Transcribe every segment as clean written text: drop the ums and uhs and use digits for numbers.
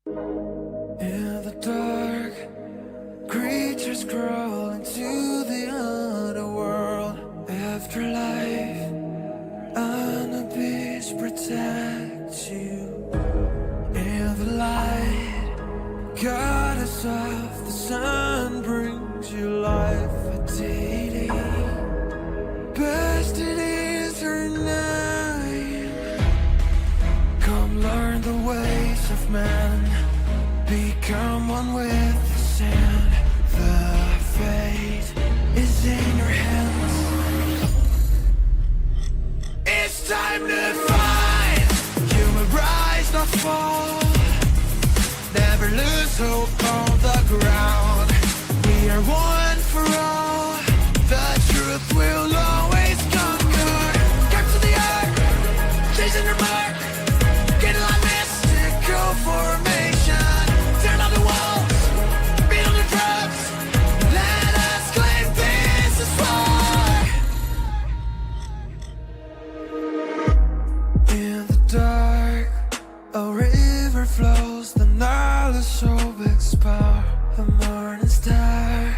In the dark, creatures crawl into the underworld. Afterlife, an abyss protects you. In the light, goddess of the sun brings you life. A deity, best it is her name. Come learn the ways of man. Become one with the sand. The fate is in your hands. It's time to fight. You will rise, not fall. Never lose hope on the ground. We are one for all. The truth will always conquer. Capture the arc, chasing your mark. Get on mystical formation. Turn on the walls, beat on the drums. Let us claim this is war. In the dark, a river flows. The Nile is so expired. The morning star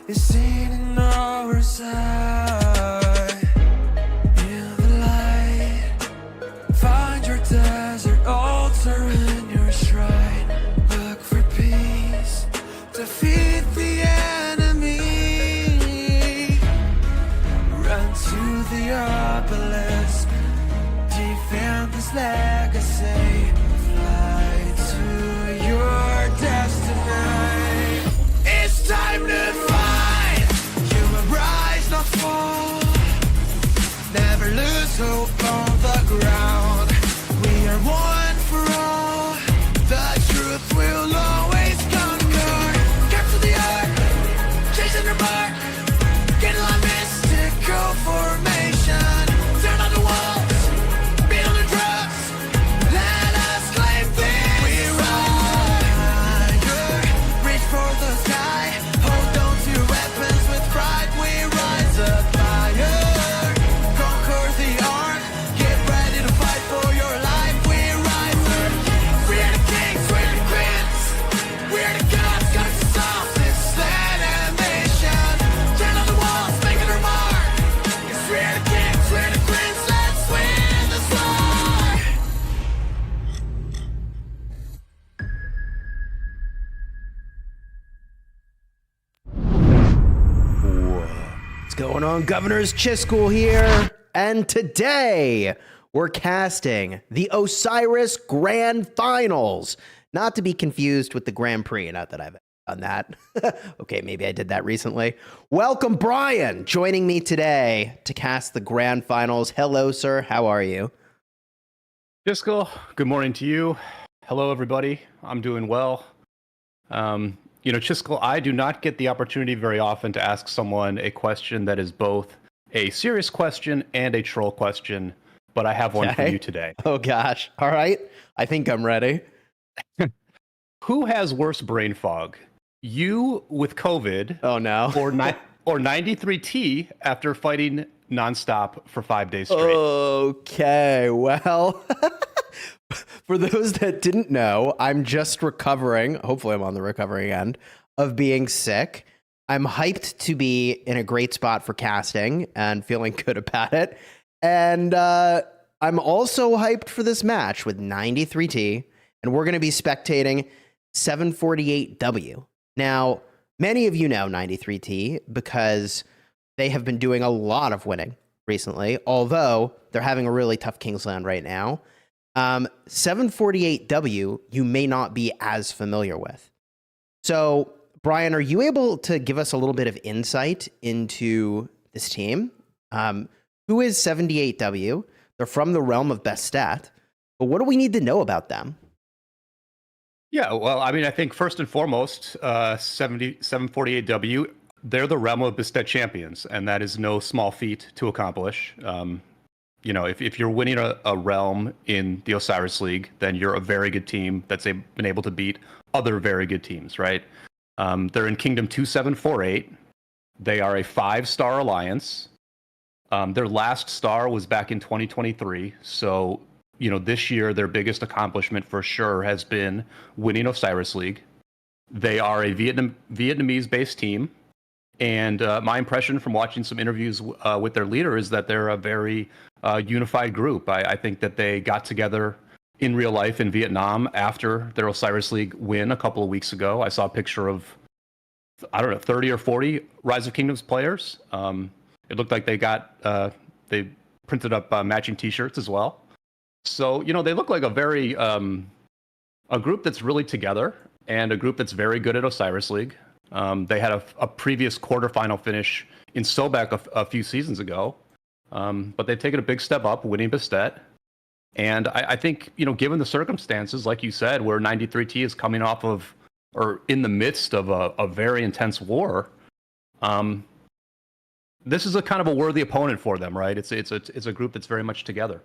is seen in our sight. In the light, find your desert altar and your shrine. Look for peace, defeat the enemy. Run to the obelisk, defend this legacy. Fly to your destiny. It's time to fight. You will rise, not fall. Never lose hope on the ground. We are one for all. The truth will always conquer. Capture the arc, chasing your mark. Get on mystical formation. Turn on the walls, beat on the drums. Let us claim this. We rise, reach for the sky. Hold on to your weapons with pride. We rise up higher. Conquer the arc. Get ready to fight for your life. We rise up. We're the kings, we're the queens. We're the gods, gods of solve this land and nation. Turn on the walls, making our mark. 'Cause we're the kings, we're the queens. Let's win this war. What's going on, Governors? Chiscool here, and today we're casting the Osiris Grand Finals. Not to be confused with the Grand Prix, not that I've done that. Okay, maybe I did that recently. Welcome, Brian, joining me today to cast the Grand Finals. Hello, sir. How are you? Fiscal, good morning to you. Hello, everybody. I'm doing well. Chisco, I do not get the opportunity very often to ask someone a question that is both a serious question and a troll question, but I have one for you today. Oh, gosh. All right. I think I'm ready. Who has worse brain fog? You with COVID? Oh, no. or 93T after fighting nonstop for 5 days straight? Okay, well, for those that didn't know, I'm just recovering. Hopefully I'm on the recovering end of being sick. I'm hyped to be in a great spot for casting and feeling good about it. And I'm also hyped for this match with 93T, and we're going to be spectating 748W. Now, many of you know 93T because they have been doing a lot of winning recently, although they're having a really tough Kingsland right now. 748W, you may not be as familiar with. So, Brian, are you able to give us a little bit of insight into this team? Who is 78W? They're from the realm of Best Stat, but what do we need to know about them? Yeah, well, I mean, I think first and foremost, 748W, they're the realm of Best Stat champions, and that is no small feat to accomplish. If you're winning a realm in the Osiris League, then you're a very good team that's been able to beat other very good teams, right? They're in Kingdom 2748. They are a 5-star alliance. Their last star was back in 2023, so this year, their biggest accomplishment for sure has been winning Osiris League. They are a Vietnamese-based team. And my impression from watching some interviews with their leader is that they're a very unified group. I think that they got together in real life in Vietnam after their Osiris League win a couple of weeks ago. I saw a picture of, I don't know, 30 or 40 Rise of Kingdoms players. It looked like they printed up matching T-shirts as well. So, they look like a group that's really together and a group that's very good at Osiris League. They had a previous quarterfinal finish in Sobek a few seasons ago, but they've taken a big step up, winning Bastet. And I think, given the circumstances, like you said, where 93T is coming off of, or in the midst of a very intense war, this is a kind of a worthy opponent for them, right? It's a group that's very much together.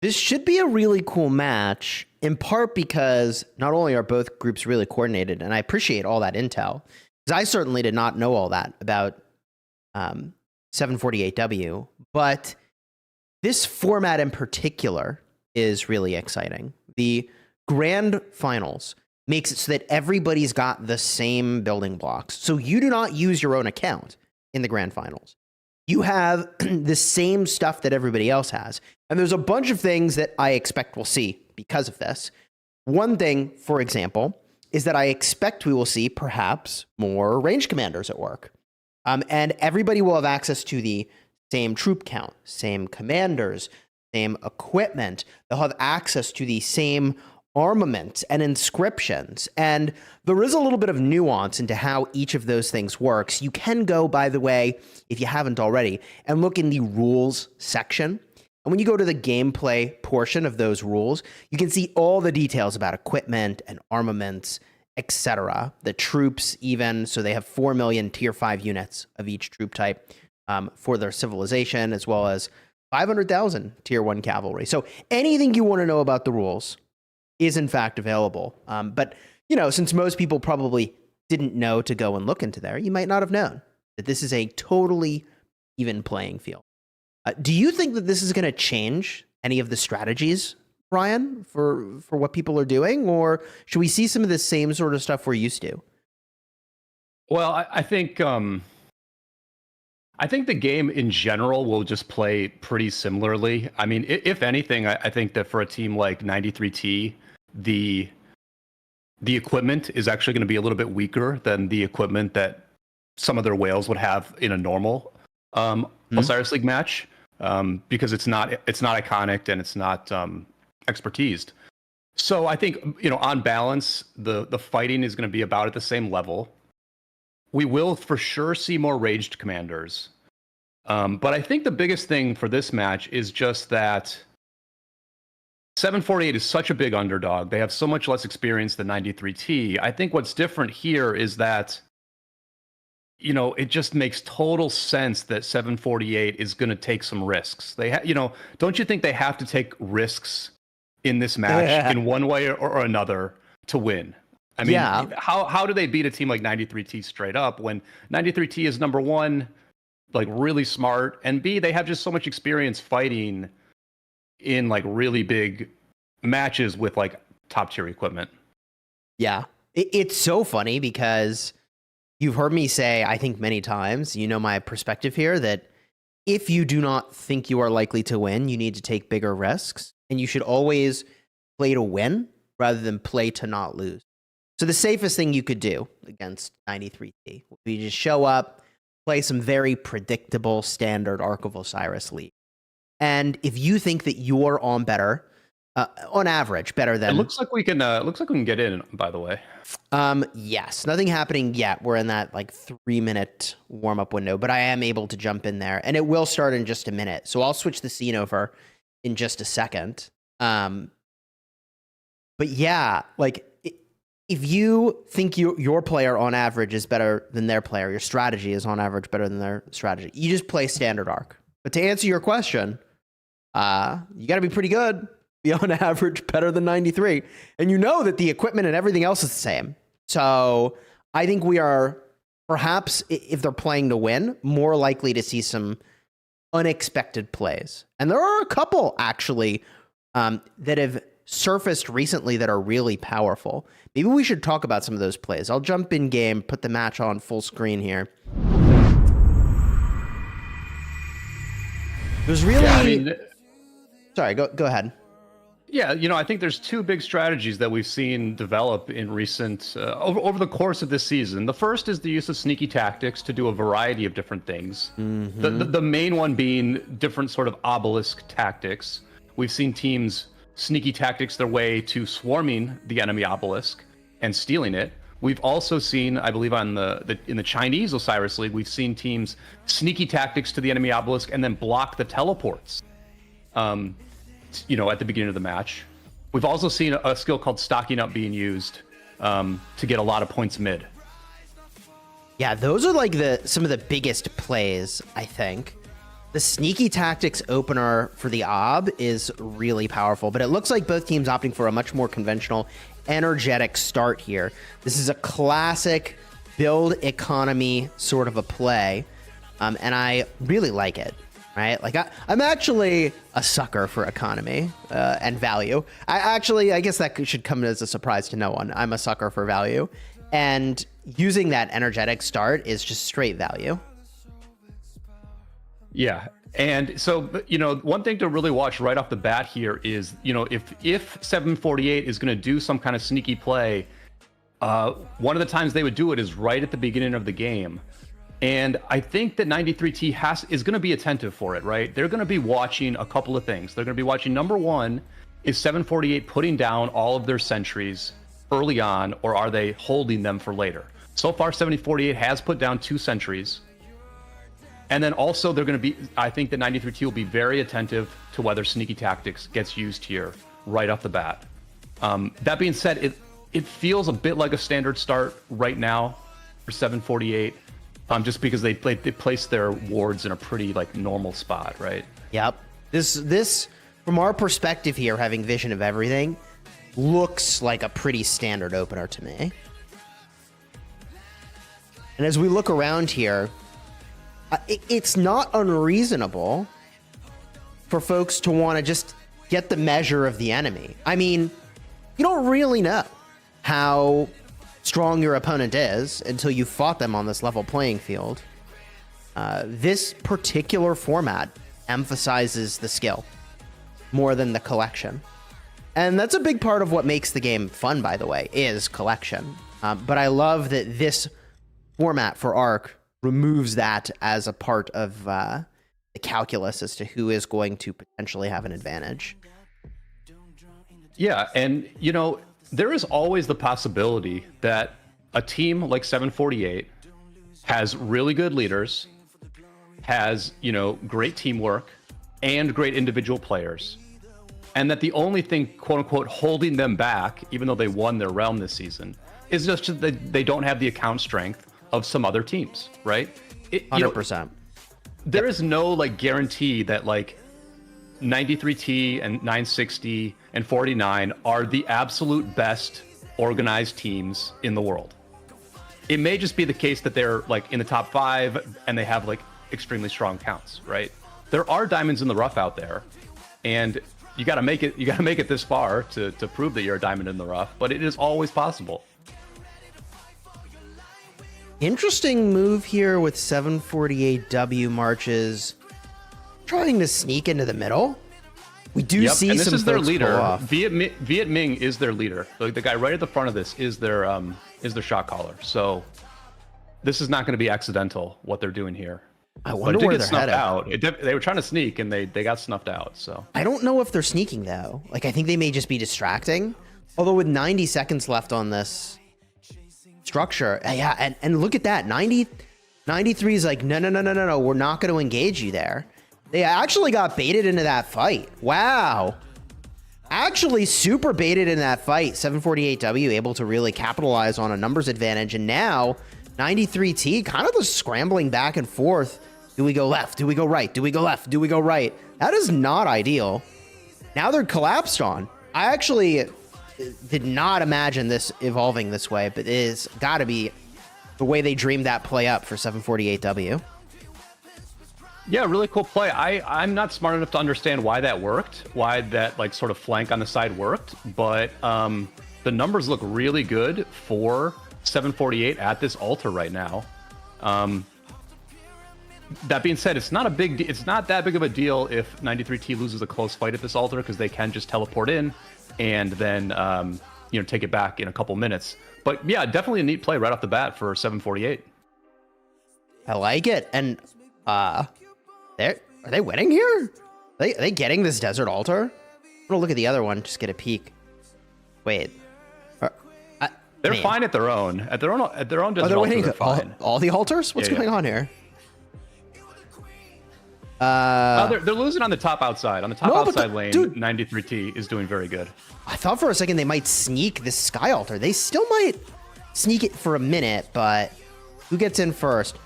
This should be a really cool match, in part because not only are both groups really coordinated, and I appreciate all that intel, because I certainly did not know all that about 748W, but this format in particular is really exciting. The grand finals makes it so that everybody's got the same building blocks. So you do not use your own account in the grand finals. You have the same stuff that everybody else has. And there's a bunch of things that I expect we'll see because of this. One thing, for example, is that I expect we will see perhaps more range commanders at work. And everybody will have access to the same troop count, same commanders, same equipment. They'll have access to the same armaments and inscriptions. And there is a little bit of nuance into how each of those things works. You can go, by the way, if you haven't already, and look in the rules section. And when you go to the gameplay portion of those rules, you can see all the details about equipment and armaments, etc. The troops even, so they have 4 million tier 5 units of each troop type for their civilization, as well as 500,000 tier 1 cavalry. So anything you want to know about the rules is in fact available. But, since most people probably didn't know to go and look into there, you might not have known that this is a totally even playing field. Do you think that this is going to change any of the strategies, Brian, for what people are doing? Or should we see some of the same sort of stuff we're used to? Well, I think the game in general will just play pretty similarly. I mean, if anything, I think that for a team like 93T, the equipment is actually going to be a little bit weaker than the equipment that some of their whales would have in a normal Osiris League match, because it's not iconic and it's not expertised. So I think, on balance, the fighting is going to be about at the same level. We will for sure see more raged commanders. But I think the biggest thing for this match is just that 748 is such a big underdog. They have so much less experience than 93T. I think what's different here is that, it just makes total sense that 748 is going to take some risks. Don't you think they have to take risks in this match in one way or another to win? I mean, how do they beat a team like 93T straight up when 93T is number one, like really smart, and B, they have just so much experience fighting in like really big matches with like top tier equipment. Yeah. It's so funny because you've heard me say, I think many times, my perspective here, that if you do not think you are likely to win, you need to take bigger risks, and you should always play to win rather than play to not lose. So the safest thing you could do against 93T would be just show up, play some very predictable standard Ark of Osiris League. And if you think that you're on better, on average, better than... It looks like we can get in, by the way. Yes, nothing happening yet. We're in that 3-minute warm-up window, but I am able to jump in there, and it will start in just a minute. So I'll switch the scene over in just a second. But yeah, if you think your player on average is better than their player, your strategy is on average better than their strategy, you just play standard Ark. But to answer your question, you got to be pretty good, be on average better than 93. And that the equipment and everything else is the same. So I think we are perhaps, if they're playing to win, more likely to see some unexpected plays. And there are a couple actually that have surfaced recently that are really powerful. Maybe we should talk about some of those plays. I'll jump in game, put the match on full screen here. It was really... Sorry, go ahead. Yeah, I think there's two big strategies that we've seen develop in recent over the course of this season. The first is the use of sneaky tactics to do a variety of different things. The main one being different sort of obelisk tactics. We've seen teams sneaky tactics their way to swarming the enemy obelisk and stealing it. We've also seen, I believe, in the Chinese Osiris League, we've seen teams sneaky tactics to the enemy obelisk and then block the teleports. At the beginning of the match. We've also seen a skill called stocking up being used to get a lot of points mid. Yeah, those are like some of the biggest plays, I think. The sneaky tactics opener for the Ob is really powerful, but it looks like both teams opting for a much more conventional, energetic start here. This is a classic build economy sort of a play, and I really like it. Right? Like I'm actually a sucker for economy and value. I guess that should come as a surprise to no one. I'm a sucker for value, and using that energetic start is just straight value. Yeah. And so, one thing to really watch right off the bat here is, if 748 is going to do some kind of sneaky play, one of the times they would do it is right at the beginning of the game. And I think that 93T is going to be attentive for it, right? They're going to be watching a couple of things. They're going to be watching, number one, is 748 putting down all of their sentries early on, or are they holding them for later? So far, 748 has put down 2 sentries. And then also I think that 93T will be very attentive to whether sneaky tactics gets used here right off the bat. That being said, it feels a bit like a standard start right now for 748. Just because they place their wards in a pretty normal spot, right? Yep. This from our perspective here, having vision of everything, looks like a pretty standard opener to me. And as we look around here, it's not unreasonable for folks to want to just get the measure of the enemy. I mean, you don't really know how strong your opponent is until you fought them on this level playing field. This particular format emphasizes the skill more than the collection. And that's a big part of what makes the game fun, by the way, is collection. But I love that this format for Arc removes that as a part of the calculus as to who is going to potentially have an advantage. Yeah, and there is always the possibility that a team like 748 has really good leaders, has, great teamwork and great individual players, and that the only thing, quote unquote, holding them back, even though they won their realm this season, is just that they don't have the account strength of some other teams, right? 100%. There is no guarantee that 93T and 960 and 49 are the absolute best organized teams in the world. It may just be the case that they're in the top 5 and they have extremely strong counts, right? There are diamonds in the rough out there, and you got to make it this far to prove that you're a diamond in the rough, but it is always possible. Interesting move here with 748W marches trying to sneak into the middle. We do see and this some is their leader. Viet Ming is their leader. The guy right at the front of this is their shot caller. So this is not going to be accidental what they're doing here. I wonder where they're headed. Out. They were trying to sneak and they got snuffed out. So I don't know if they're sneaking though. I think they may just be distracting. Although with 90 seconds left on this structure, yeah, and look at that. 93 is no, we're not going to engage you there. They actually got baited into that fight. Wow. Actually super baited in that fight. 748W able to really capitalize on a numbers advantage. And now 93T kind of just scrambling back and forth. Do we go left? Do we go right? Do we go left? Do we go right? That is not ideal. Now they're collapsed on. I actually did not imagine this evolving this way, but it is got to be the way they dreamed that play up for 748W. Yeah, really cool play. I'm not smart enough to understand why that worked, why that like sort of flank on the side worked, but the numbers look really good for 748 at this altar right now. That being said, it's not that big of a deal if 93T loses a close fight at this altar, because they can just teleport in and then take it back in a couple minutes. But yeah, definitely a neat play right off the bat for 748. I like it. And are they winning here? Are they getting this desert altar? I'm gonna look at the other one, just get a peek. Wait. They're fine at their own. At their own desert altar, they're fine. All the altars? What's going on here? They're losing on the top outside. On the top outside lane, dude, 93T is doing very good. I thought for a second they might sneak this sky altar. They still might sneak it for a minute, but who gets in first?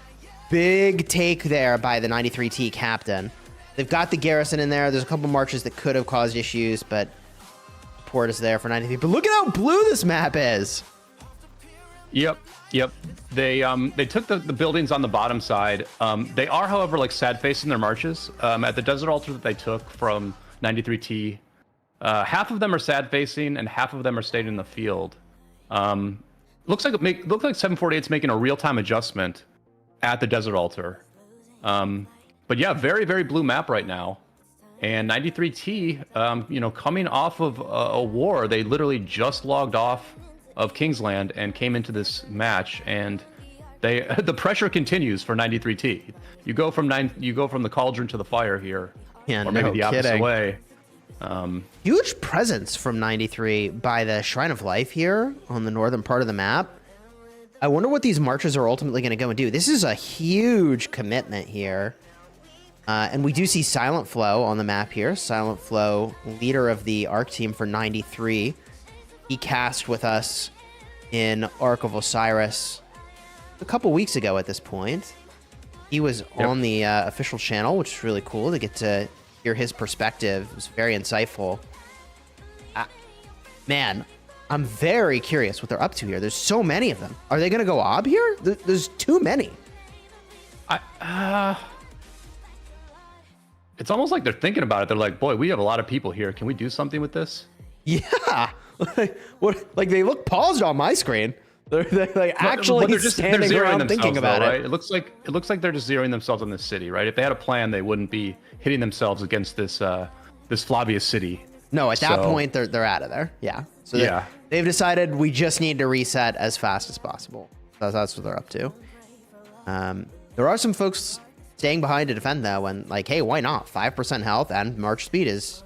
Big take there by the 93T captain. They've got the garrison in there. There's a couple marches that could have caused issues, but support is there for 93. But look at how blue this map is. Yep. They took the buildings on the bottom side. They are, however, like sad facing their marches. At the desert altar that they took from 93T, half of them are sad facing and half of them are staying in the field. Looks like 748's making a real time adjustment at the desert altar. But yeah, very, very blue map right now. And 93T, coming off of a war, they literally just logged off of Kingsland and came into this match, and the pressure continues for 93T. You go from the cauldron to the fire here, or maybe the opposite way. Huge presence from 93 by the Shrine of Life here on the northern part of the map. I wonder what these marches are ultimately going to go and do. This is a huge commitment here. And we do see Silent Flow on the map here. Silent Flow, leader of the Arc team for 93. He cast with us in Arc of Osiris a couple weeks ago at this point. He was on the official channel, which is really cool to get to hear his perspective. It was very insightful. Man, I'm very curious what they're up to here. There's so many of them. Are they going to go Ob here? There's too many. It's almost like they're thinking about it. They're like, boy, we have a lot of people here. Can we do something with this? Yeah. Like they look paused on my screen. They're like actually they're standing around thinking about it. Right? It looks like they're just zeroing themselves on this city, right? If they had a plan, they wouldn't be hitting themselves against this Flavius city. No, at that point they're out of there. Yeah. So they've decided we just need to reset as fast as possible. That's what they're up to. There are some folks staying behind to defend though, and like, hey, why not? 5% health and march speed is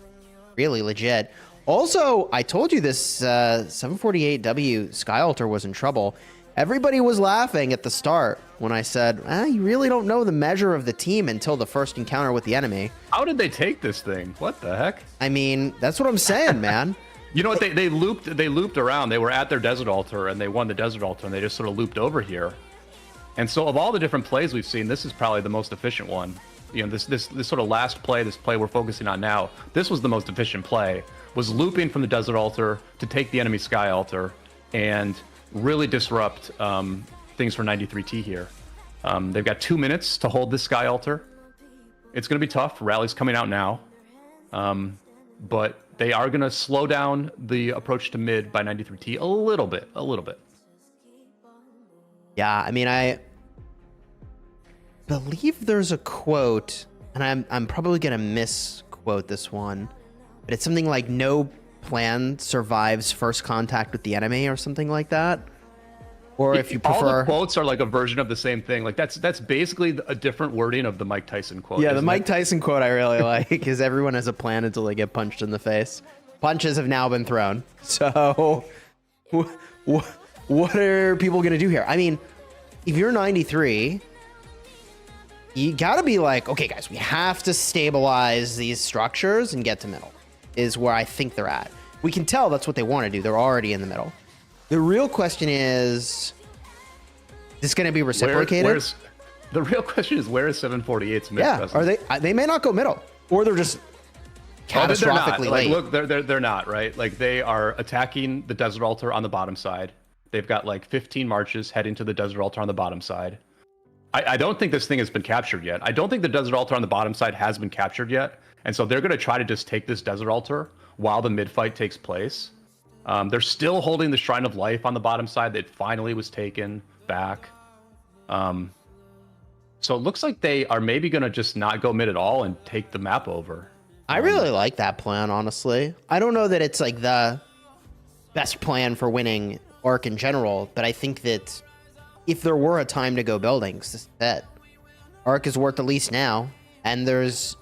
really legit. Also, I told you this 748W Sky Altar was in trouble. Everybody was laughing at the start when I said, you really don't know the measure of the team until the first encounter with the enemy. How did they take this thing? What the heck? I mean, that's what I'm saying, man. You know what? They looped around. They were at their desert altar and they won the desert altar, and they just sort of looped over here. And so of all the different plays we've seen, this is probably the most efficient one. You know, this sort of last play, this play we're focusing on now, this was the most efficient play. Was looping from the desert altar to take the enemy sky altar and really disrupt things for 93T here. They've got 2 minutes to hold this sky altar. It's going to be tough. Rally's coming out now. But they are going to slow down the approach to mid by 93T a little bit. Yeah, I mean, I believe there's a quote, and I'm probably going to misquote this one, but it's something like no plan survives first contact with the enemy or something like that. Or if you prefer, all the quotes are like a version of the same thing. Like that's basically a different wording of the Mike Tyson quote. Yeah, the Mike Tyson quote I really like is everyone has a plan until they get punched in the face. Punches have now been thrown. So what are people going to do here? I mean, if you're 93, you got to be like, okay, guys, we have to stabilize these structures and get to middle is where I think they're at. We can tell that's what they want to do. They're already in the middle. The real question is this going to be reciprocated? The real question is, where is 748's mid? Yeah, are they may not go middle, or they're just catastrophically late. Like, look, they're not, right? Like, they are attacking the desert altar on the bottom side. They've got like 15 marches heading to the desert altar on the bottom side. I don't think this thing has been captured yet. I don't think the desert altar on the bottom side has been captured yet. And so they're going to try to just take this desert altar while the mid fight takes place. They're still holding the Shrine of Life on the bottom side that finally was taken back. So it looks like they are maybe going to just not go mid at all and take the map over. I really like that plan, honestly. I don't know that it's like the best plan for winning Arc in general, but I think that if there were a time to go buildings, this is it. Arc is worth the least now, and there's,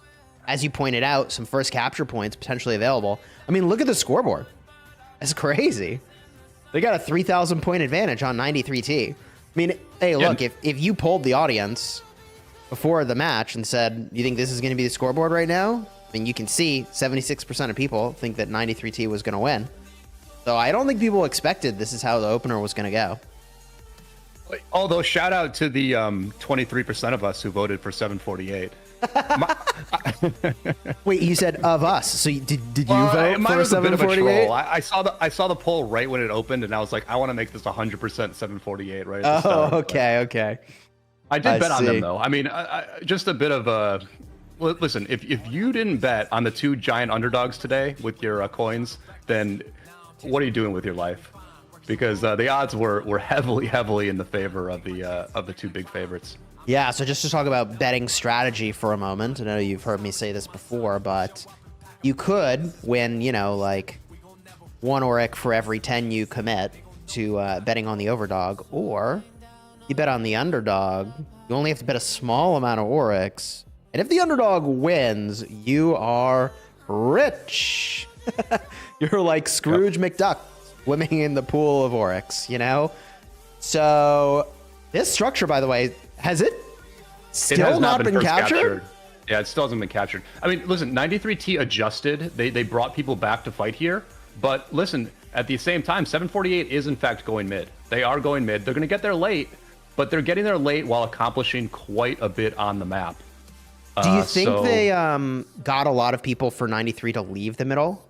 as you pointed out, some first capture points potentially available. I mean, look at the scoreboard. That's crazy. They got a 3,000 point advantage on 93T. I mean, hey, look, if you polled the audience before the match and said, you think this is going to be the scoreboard right now? I mean, you can see 76% of people think that 93T was going to win. So I don't think people expected this is how the opener was going to go. Although, shout out to the 23% of us who voted for 748. Wait, you said of us. So did you vote mine for was a bit of a 748? troll. I saw the poll right when it opened, and I was like, I want to make this 100% 748 right at the start. Okay. I did bet on them, though. I mean, just a bit of a... Listen, if you didn't bet on the two giant underdogs today with your coins, then what are you doing with your life? Because the odds were heavily in the favor of the two big favorites. Yeah, so just to talk about betting strategy for a moment, I know you've heard me say this before, but you could win, like 1 Auric for every 10 you commit to betting on the overdog, or you bet on the underdog. You only have to bet a small amount of Aurics, and if the underdog wins, you are rich. You're like Scrooge McDuck swimming in the pool of Oryx, So this structure, by the way, has it still not been captured? Yeah, it still hasn't been captured. I mean, listen, 93T adjusted. They brought people back to fight here. But listen, at the same time, 748 is in fact going mid. They are going mid. They're going to get there late, but they're getting there late while accomplishing quite a bit on the map. Do you think they got a lot of people for 93 to leave the middle?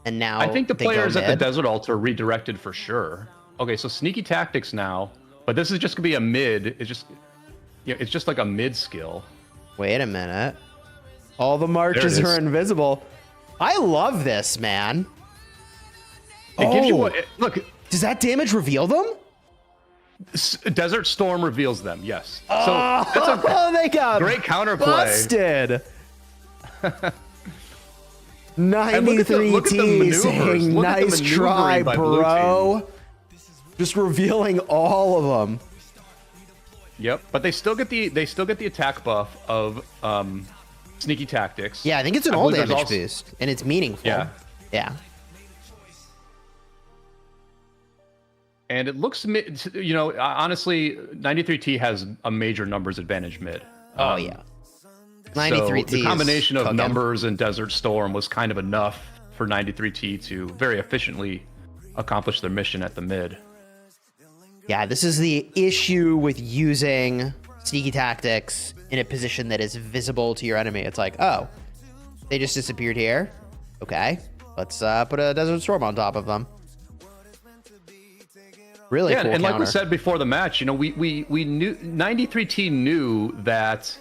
And now I think the players at the Desert Altar redirected for sure. Okay, so sneaky tactics now, but this is just gonna be a mid. It's just like a mid skill. Wait a minute. All the marches are invisible. I love this, man. It gives you look. Does that damage reveal them? Desert Storm reveals them. Yes. So that's they got great counterplay. Busted. 93T saying nice try, bro. Just revealing all of them. Yep, but they still get the attack buff of sneaky tactics. Yeah, I think it's an all damage boost, and it's meaningful. Yeah. And it looks, honestly, 93T has a major numbers advantage mid. Oh yeah. 93T. So the combination of numbers and Desert Storm was kind of enough for 93T to very efficiently accomplish their mission at the mid. Yeah, this is the issue with using sneaky tactics in a position that is visible to your enemy. It's like, oh, they just disappeared here. Okay, let's put a Desert Storm on top of them. Really cool and counter. like we said before the match, we knew 93T knew that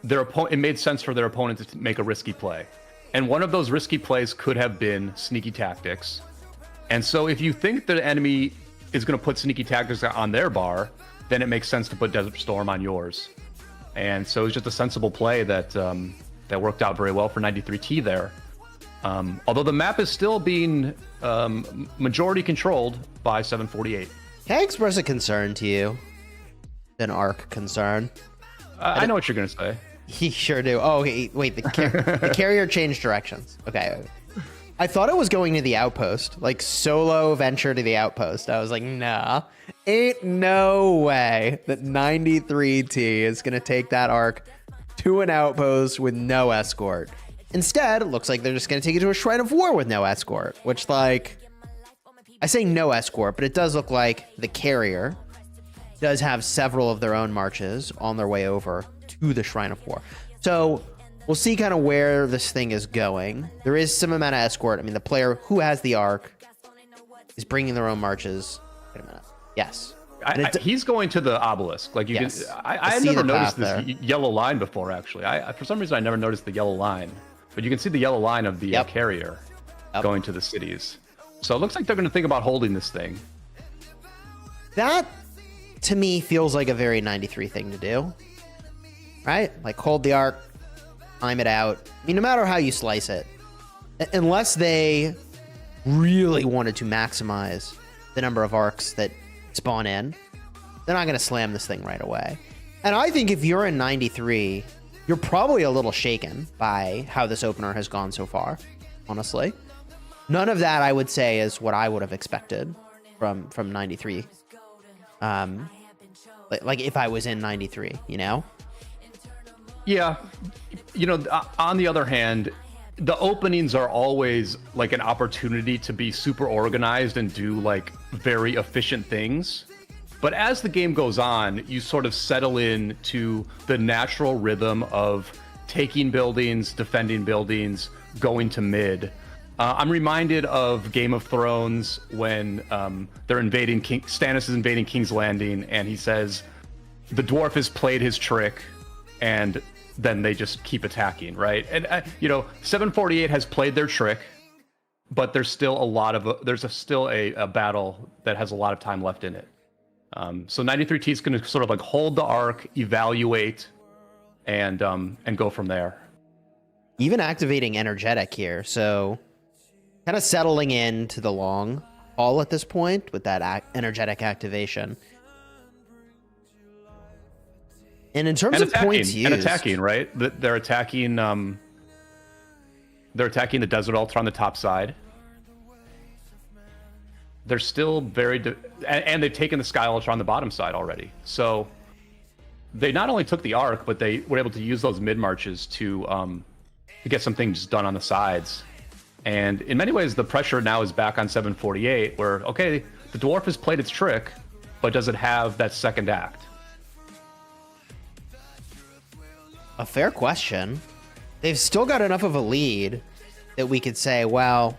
it made sense for their opponent to make a risky play. And one of those risky plays could have been sneaky tactics. And so if you think the enemy is going to put sneaky tactics on their bar, then it makes sense to put Desert Storm on yours. And so it's just a sensible play that that worked out very well for 93T there. Although the map is still being majority controlled by 748. Can I express a concern to you? An Arc concern. I know what you're going to say. You sure do. Oh, wait, the carrier changed directions. Okay. I thought it was going to the outpost, like solo venture to the outpost. I was like, nah, ain't no way that 93T is going to take that Arc to an outpost with no escort. Instead, it looks like they're just going to take it to a Shrine of War with no escort, which, like, I say no escort, but it does look like the carrier does have several of their own marches on their way over to the Shrine of War. So we'll see kind of where this thing is going. There is some amount of escort. I mean, the player who has the Arc is bringing their own marches. Wait a minute. Yes. He's going to the obelisk. Like you Yes. can. I I see never the noticed path this yellow line before. Actually, for some reason I never noticed the yellow line, but you can see the yellow line of the carrier going to the cities. So it looks like they're going to think about holding this thing. That, to me, feels like a very 93 thing to do. Right? Like, hold the arc, time it out. I mean, no matter how you slice it, unless they really wanted to maximize the number of arcs that spawn in, they're not going to slam this thing right away. And I think if you're in 93, you're probably a little shaken by how this opener has gone so far, honestly. None of that, I would say, is what I would have expected from 93. Like if I was in 93, you know? Yeah. On the other hand, the openings are always like an opportunity to be super organized and do like very efficient things. But as the game goes on, you sort of settle in to the natural rhythm of taking buildings, defending buildings, going to mid. I'm reminded of Game of Thrones when they're invading Stannis is invading King's Landing, and he says the dwarf has played his trick, and then they just keep attacking, right? And 748 has played their trick, but there's still a battle that has a lot of time left in it. So 93T is going to sort of like hold the arc, evaluate, and go from there. Even activating energetic here, so kind of settling into the long haul at this point with that energetic activation. And in terms of points used, and attacking, right? They're attacking. They're attacking the desert altar on the top side. They're still and they've taken the sky altar on the bottom side already. So they not only took the arc, but they were able to use those mid marches to get some things done on the sides. And in many ways, the pressure now is back on 748, where okay, the dwarf has played its trick, but does it have that second act? A fair question. They've still got enough of a lead that we could say, well,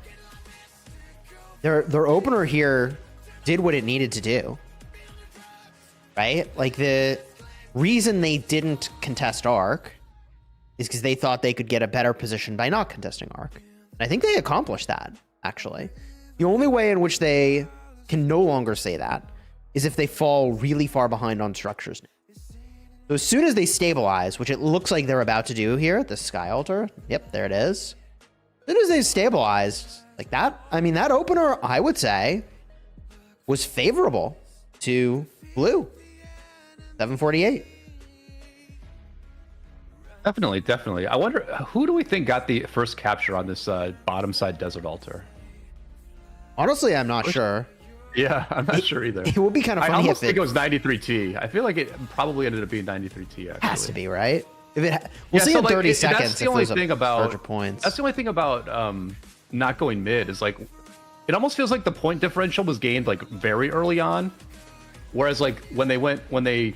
their opener here did what it needed to do. Right? Like, the reason they didn't contest arc is because they thought they could get a better position by not contesting arc. And I think they accomplished that, actually. The only way in which they can no longer say that is if they fall really far behind on structures. So as soon as they stabilize, which it looks like they're about to do here, the Sky Altar, yep, there it is. As soon as they stabilized, like that, I mean, that opener, I would say, was favorable to blue. 748. Definitely. I wonder, who do we think got the first capture on this bottom side desert altar? Honestly, I'm not sure. Yeah, I'm not sure either. It would be kind of funny I almost think it was 93T. I feel like it probably ended up being 93T, actually. Has to be, right? If it we'll see in 30 seconds that's the only thing about larger points. That's the only thing about not going mid is like it almost feels like the point differential was gained like very early on, whereas like when they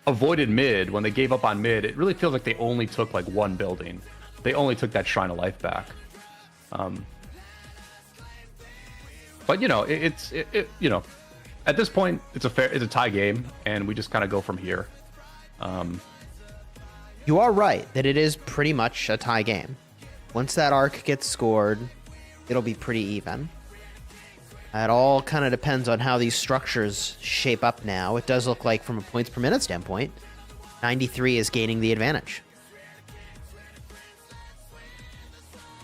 avoided mid, when they gave up on mid, it really feels like they only took like one building. They only took that Shrine of Life back. But it's at this point it's a tie game, and we just kind of go from here. You are right that it is pretty much a tie game. Once that arc gets scored, it'll be pretty even. It all kind of depends on how these structures shape up now. It does look like, from a points per minute standpoint, 93 is gaining the advantage.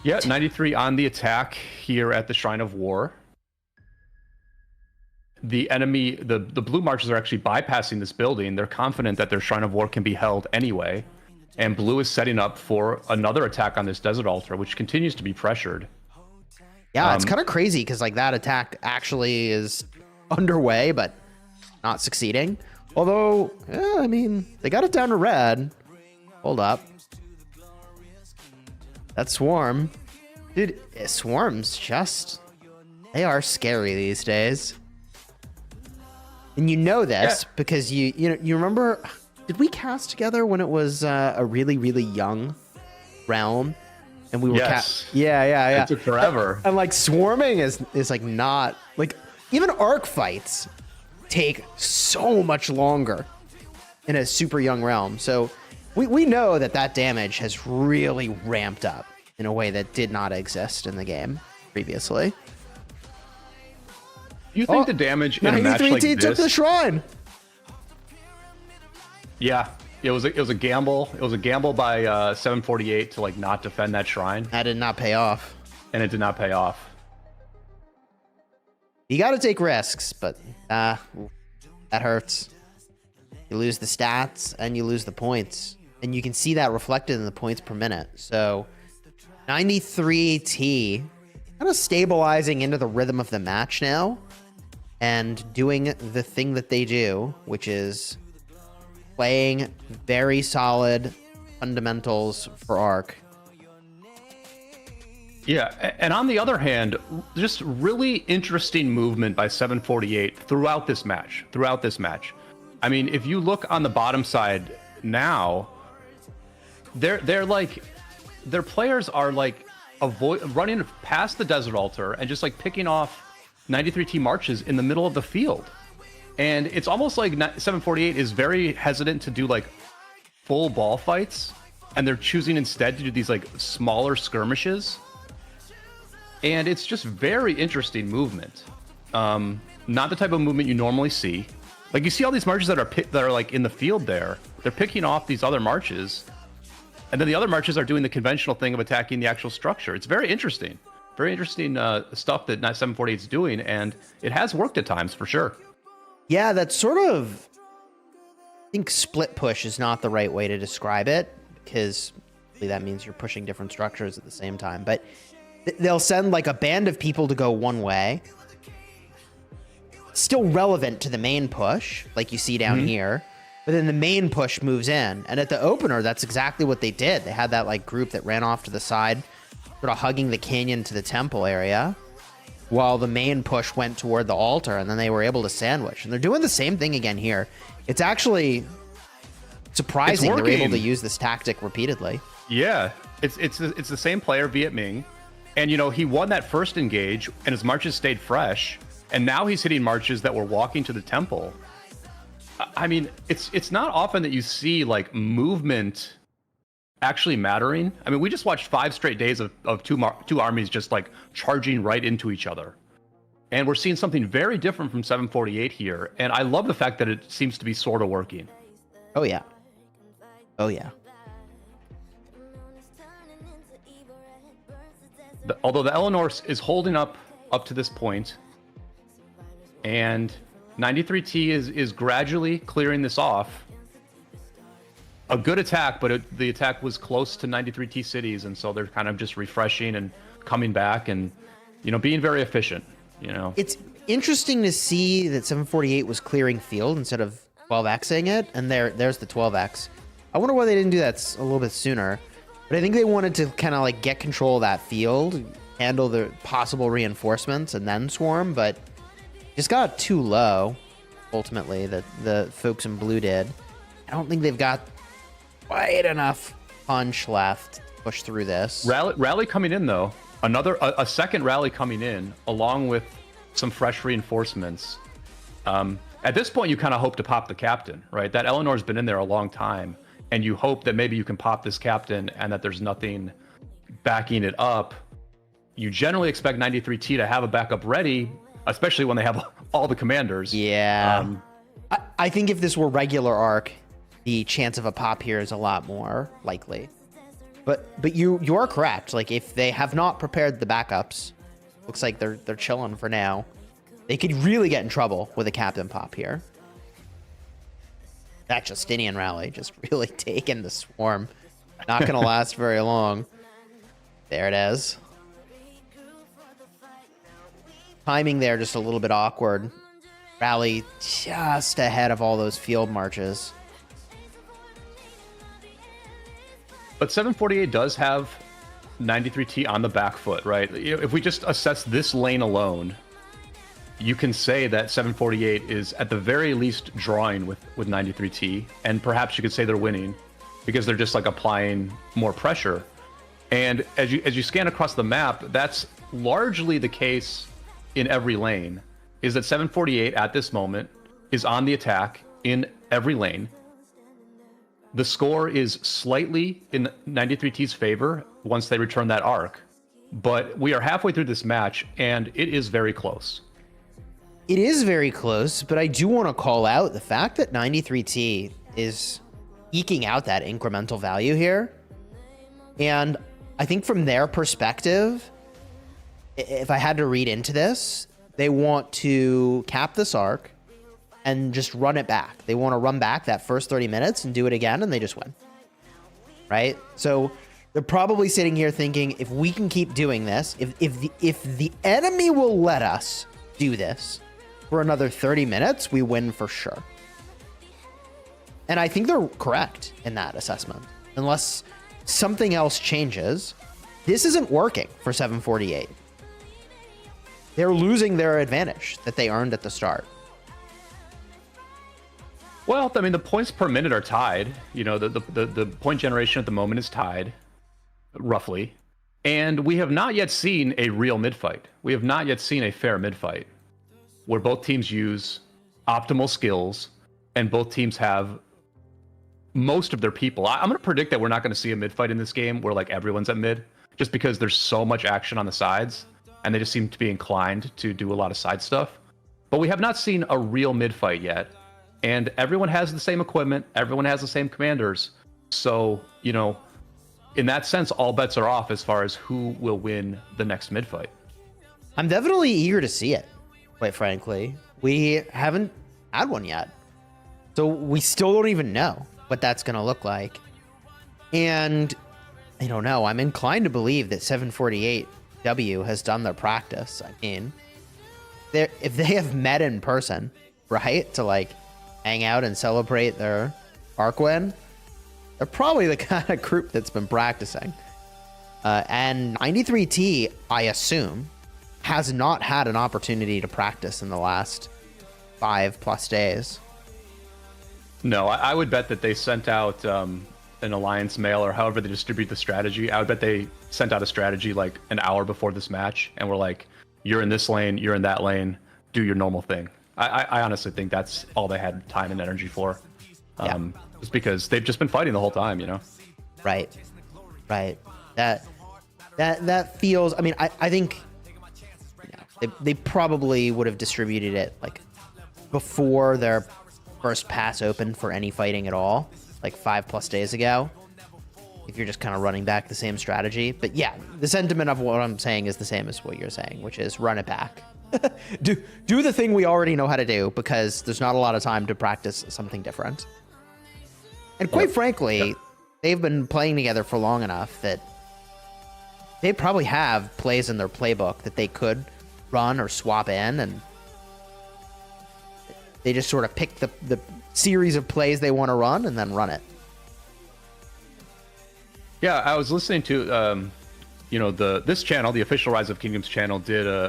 Yeah, 93 on the attack here at the Shrine of War. The enemy, the blue marches are actually bypassing this building. They're confident that their Shrine of War can be held anyway. And blue is setting up for another attack on this desert altar, which continues to be pressured. Yeah, it's kind of crazy because like that attack actually is underway, but not succeeding. Although, yeah, I mean, they got it down to red. Hold up. That swarm. Dude, swarms just... They are scary these days. And you know this because you remember... Did we cast together when it was a really, really young realm? And we were yeah. It took forever. And like swarming is like not like even arc fights take so much longer in a super young realm. So we know that damage has really ramped up in a way that did not exist in the game previously. Do you think the damage in a match like this... took the shrine. Yeah, it was a gamble. It was a gamble by 748 to like not defend that shrine. That did not pay off. And it did not pay off. You got to take risks, but that hurts. You lose the stats and you lose the points. And you can see that reflected in the points per minute. So 93T kind of stabilizing into the rhythm of the match now and doing the thing that they do, which is playing very solid fundamentals for Arc. Yeah, and on the other hand, just really interesting movement by 748 throughout this match. I mean, if you look on the bottom side now, their players are like running past the Desert Altar and just like picking off 93T marches in the middle of the field. And it's almost like 748 is very hesitant to do like full ball fights, and they're choosing instead to do these like smaller skirmishes. And it's just very interesting movement. Not the type of movement you normally see. Like you see all these marches that are like in the field there. They're picking off these other marches, and then the other marches are doing the conventional thing of attacking the actual structure. It's very interesting. Very interesting stuff that 748 is doing, and it has worked at times for sure. Yeah, that's sort of... I think split push is not the right way to describe it, because that means you're pushing different structures at the same time. But they'll send like a band of people to go one way, still relevant to the main push, like you see down here, but then the main push moves in. And at the opener, that's exactly what they did. They had that like group that ran off to the side, sort of hugging the canyon to the temple area, while the main push went toward the altar, and then they were able to sandwich. And they're doing the same thing again here. It's actually surprising they're able to use this tactic repeatedly. Yeah, it's the same player, Viet Minh, and you know he won that first engage, and his marches stayed fresh, and now he's hitting marches that were walking to the temple. I mean, it's not often that you see like movement actually mattering. I mean, we just watched 5 straight days of two armies just like charging right into each other. And we're seeing something very different from 748 here. And I love the fact that it seems to be sort of working. Oh, yeah. Oh, yeah. Although the Eleanor is holding up to this point, and 93T is gradually clearing this off. A good attack, but the attack was close to 93T cities, and so they're kind of just refreshing and coming back and, you know, being very efficient, you know. It's interesting to see that 748 was clearing field instead of 12xing it, and there's the 12x. I wonder why they didn't do that a little bit sooner, but I think they wanted to kind of like get control of that field, handle the possible reinforcements, and then swarm, but just got too low, ultimately, that the folks in blue did. I don't think they've got quite enough punch left to push through this. Rally coming in, though. A second rally coming in, along with some fresh reinforcements. At this point, you kind of hope to pop the captain, right? That Eleanor's been in there a long time, and you hope that maybe you can pop this captain and that there's nothing backing it up. You generally expect 93T to have a backup ready, especially when they have all the commanders. Yeah. I think if this were regular Arc, the chance of a pop here is a lot more likely. But you are correct. Like, if they have not prepared the backups, looks like they're chilling for now. They could really get in trouble with a captain pop here. That Justinian rally just really taking the swarm. Not going to last very long. There it is. Timing there just a little bit awkward. Rally just ahead of all those field marches. But 748 does have 93T on the back foot, right? If we just assess this lane alone, you can say that 748 is at the very least drawing with 93T, and perhaps you could say they're winning because they're just like applying more pressure. And as you scan across the map, that's largely the case in every lane, is that 748 at this moment is on the attack in every lane. The score is slightly in 93T's favor once they return that arc, but we are halfway through this match and it is very close. It is very close, but I do want to call out the fact that 93T is eking out that incremental value here. And I think from their perspective, if I had to read into this, they want to cap this arc and just run it back. They want to run back that first 30 minutes and do it again, and they just win. Right? So they're probably sitting here thinking, if we can keep doing this, if the enemy will let us do this for another 30 minutes, we win for sure. And I think they're correct in that assessment. Unless something else changes, this isn't working for 748. They're losing their advantage that they earned at the start. Well, I mean, the points per minute are tied. You know, the point generation at the moment is tied, roughly. And we have not yet seen a real mid-fight. We have not yet seen a fair mid-fight where both teams use optimal skills and both teams have most of their people. I'm going to predict that we're not going to see a mid-fight in this game where like everyone's at mid, just because there's so much action on the sides and they just seem to be inclined to do a lot of side stuff. But we have not seen a real mid-fight yet. And everyone has the same equipment. Everyone has the same commanders. So, you know, in that sense, all bets are off as far as who will win the next mid-fight. I'm definitely eager to see it, quite frankly. We haven't had one yet. So we still don't even know what that's going to look like. And I don't know. I'm inclined to believe that 748W has done their practice. I mean, if they have met in person, right, to like hang out and celebrate their arc win, they're probably the kind of group that's been practicing. And 93T, I assume, has not had an opportunity to practice in the last 5+ days. No, I would bet that they sent out an alliance mail or however they distribute the strategy. I would bet they sent out a strategy like an hour before this match and were like, you're in this lane, you're in that lane, do your normal thing. I honestly think that's all they had time and energy for. Just because they've just been fighting the whole time, you know? Right. That feels, I mean, I think they probably would have distributed it like before their first pass opened for any fighting at all, like 5+ days ago, if you're just kind of running back the same strategy. But yeah, the sentiment of what I'm saying is the same as what you're saying, which is run it back. do the thing we already know how to do, because there's not a lot of time to practice something different. And quite frankly, they've been playing together for long enough that they probably have plays in their playbook that they could run or swap in, and they just sort of pick the series of plays they want to run and then run it. Yeah, I was listening to, this channel, the official Rise of Kingdoms channel,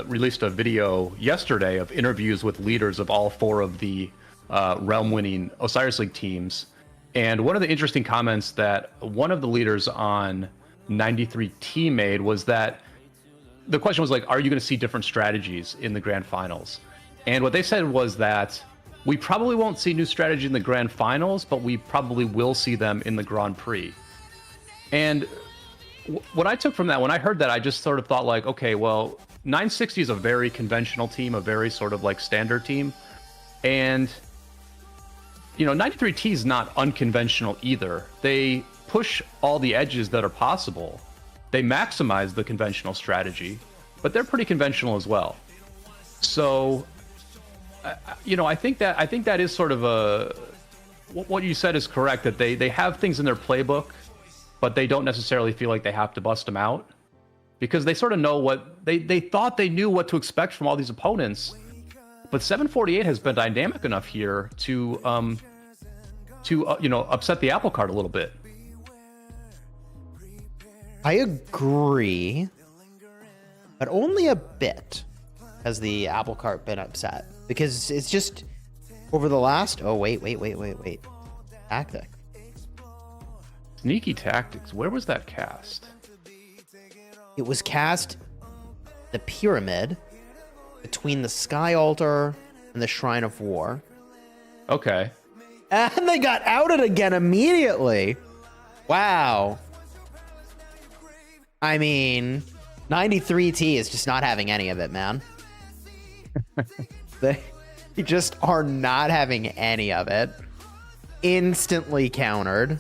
released a video yesterday of interviews with leaders of all 4 of the realm-winning Osiris League teams. And one of the interesting comments that one of the leaders on 93T made was that the question was like, are you going to see different strategies in the grand finals? And what they said was that we probably won't see new strategy in the grand finals, but we probably will see them in the Grand Prix. And what I took from that, when I heard that, I just sort of thought like, okay, well, 960 is a very conventional team, a very sort of like standard team. And, 93T is not unconventional either. They push all the edges that are possible. They maximize the conventional strategy, but they're pretty conventional as well. So, I think that is sort of what you said is correct, that they have things in their playbook, but they don't necessarily feel like they have to bust them out, because they sort of know what they thought they knew what to expect from all these opponents. But 748 has been dynamic enough here to upset the apple cart a little bit. I agree, but only a bit has the apple cart been upset, because it's just over the last, wait. Tactic. Sneaky tactics. Where was that cast? It was cast the pyramid between the Sky Altar and the Shrine of War. Okay. And they got outed again immediately. Wow. I mean, 93T is just not having any of it, man. They just are not having any of it. Instantly countered.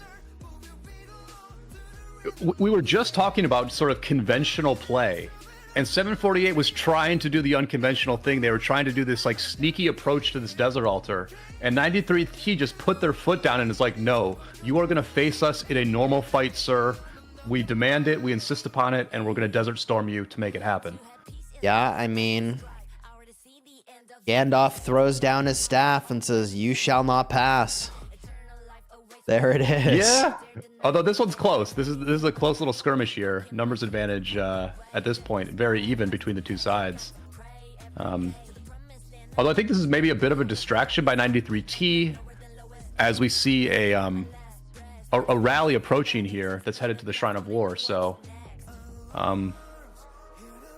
We were just talking about sort of conventional play, and 748 was trying to do the unconventional thing. They were trying to do this like sneaky approach to this desert altar, and 93T just put their foot down and is like, no, you are going to face us in a normal fight, sir. We demand it, we insist upon it, and we're going to desert storm you to make it happen. Yeah, I mean, Gandalf throws down his staff and says, "You shall not pass." There it is. Yeah. Although this one's close. This is a close little skirmish here. Numbers advantage at this point, very even between the two sides. Although I think this is maybe a bit of a distraction by 93T, as we see a rally approaching here that's headed to the Shrine of War. So,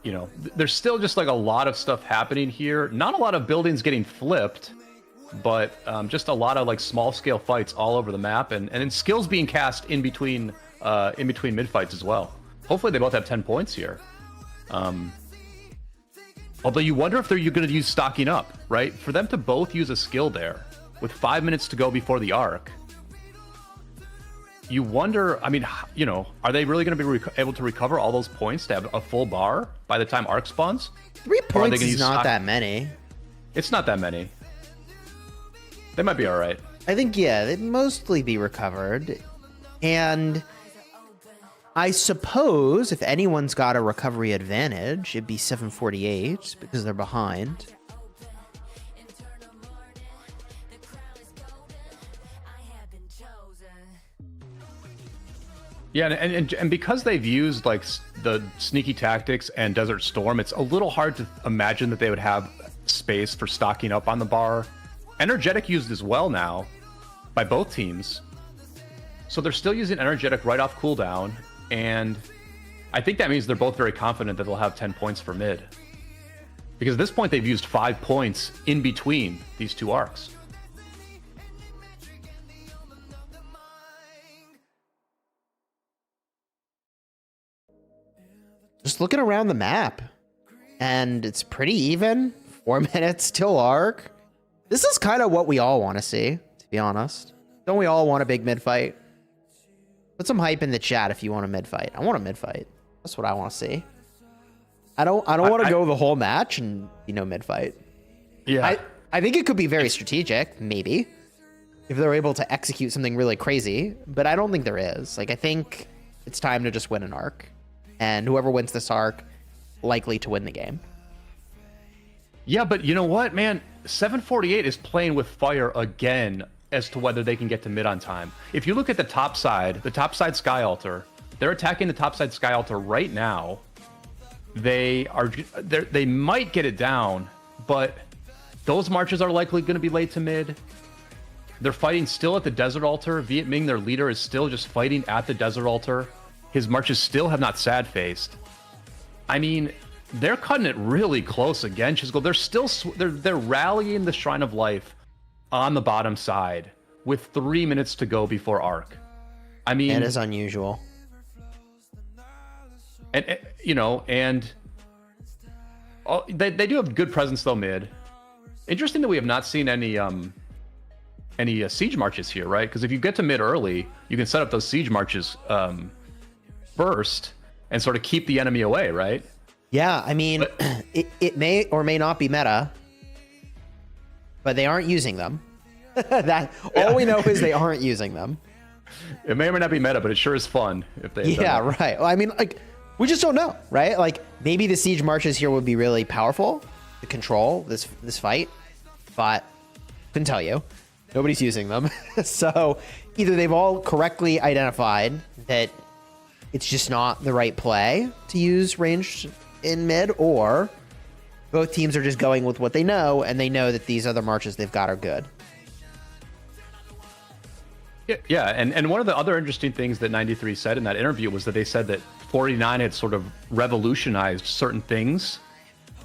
you know, there's still just like a lot of stuff happening here. Not a lot of buildings getting flipped, but just a lot of like small scale fights all over the map, and then skills being cast in between mid fights as well. Hopefully they both have 10 points here. Although you wonder if they're going to use stocking up, right? For them to both use a skill there with 5 minutes to go before the arc. You wonder, I mean, you know, are they really going to be able to recover all those points to have a full bar by the time arc spawns? 3 points is not that many. It's not that many. They might be all right. I think, yeah, they'd mostly be recovered. And I suppose if anyone's got a recovery advantage, it'd be 748 because they're behind. Yeah, and because they've used like the sneaky tactics and Desert Storm, it's a little hard to imagine that they would have space for stocking up on the bar. Energetic used as well now by both teams. So they're still using Energetic right off cooldown, and I think that means they're both very confident that they'll have 10 points for mid. Because at this point they've used 5 points in between these two arcs. Just looking around the map, and it's pretty even. 4 minutes till arc. This is kind of what we all want to see, to be honest. Don't we all want a big mid fight? Put some hype in the chat if you want a mid fight. I want a mid fight. That's what I want to see. I don't want to go the whole match and mid fight. Yeah. I think it could be very strategic, maybe, if they're able to execute something really crazy, but I don't think there is. Like, I think it's time to just win an arc, and whoever wins this arc likely to win the game. Yeah, but you know what, man? 748 is playing with fire again as to whether they can get to mid on time. If you look at the top side Sky Altar, they're attacking the top side Sky Altar right now. They might get it down, but those marches are likely going to be late to mid. They're fighting still at the Desert Altar. Viet Minh, their leader, is still just fighting at the Desert Altar. His marches still have not sad-faced. I mean, they're cutting it really close again, Chisgo. They're rallying the Shrine of Life on the bottom side with 3 minutes to go before arc. I mean, that is unusual. And they do have good presence though mid. Interesting that we have not seen any siege marches here, right? Because if you get to mid early, you can set up those siege marches first and sort of keep the enemy away, right? Yeah, I mean, it may or may not be meta, but they aren't using them. All we know is they aren't using them. It may or may not be meta, but it sure is fun if they. Yeah, right. Well, I mean, like, we just don't know, right? Like, maybe the siege marches here would be really powerful to control this fight, but couldn't tell you. Nobody's using them. So either they've all correctly identified that it's just not the right play to use ranged in mid, or both teams are just going with what they know, and they know that these other marches they've got are good. Yeah, and one of the other interesting things that 93 said in that interview was that they said that 49 had sort of revolutionized certain things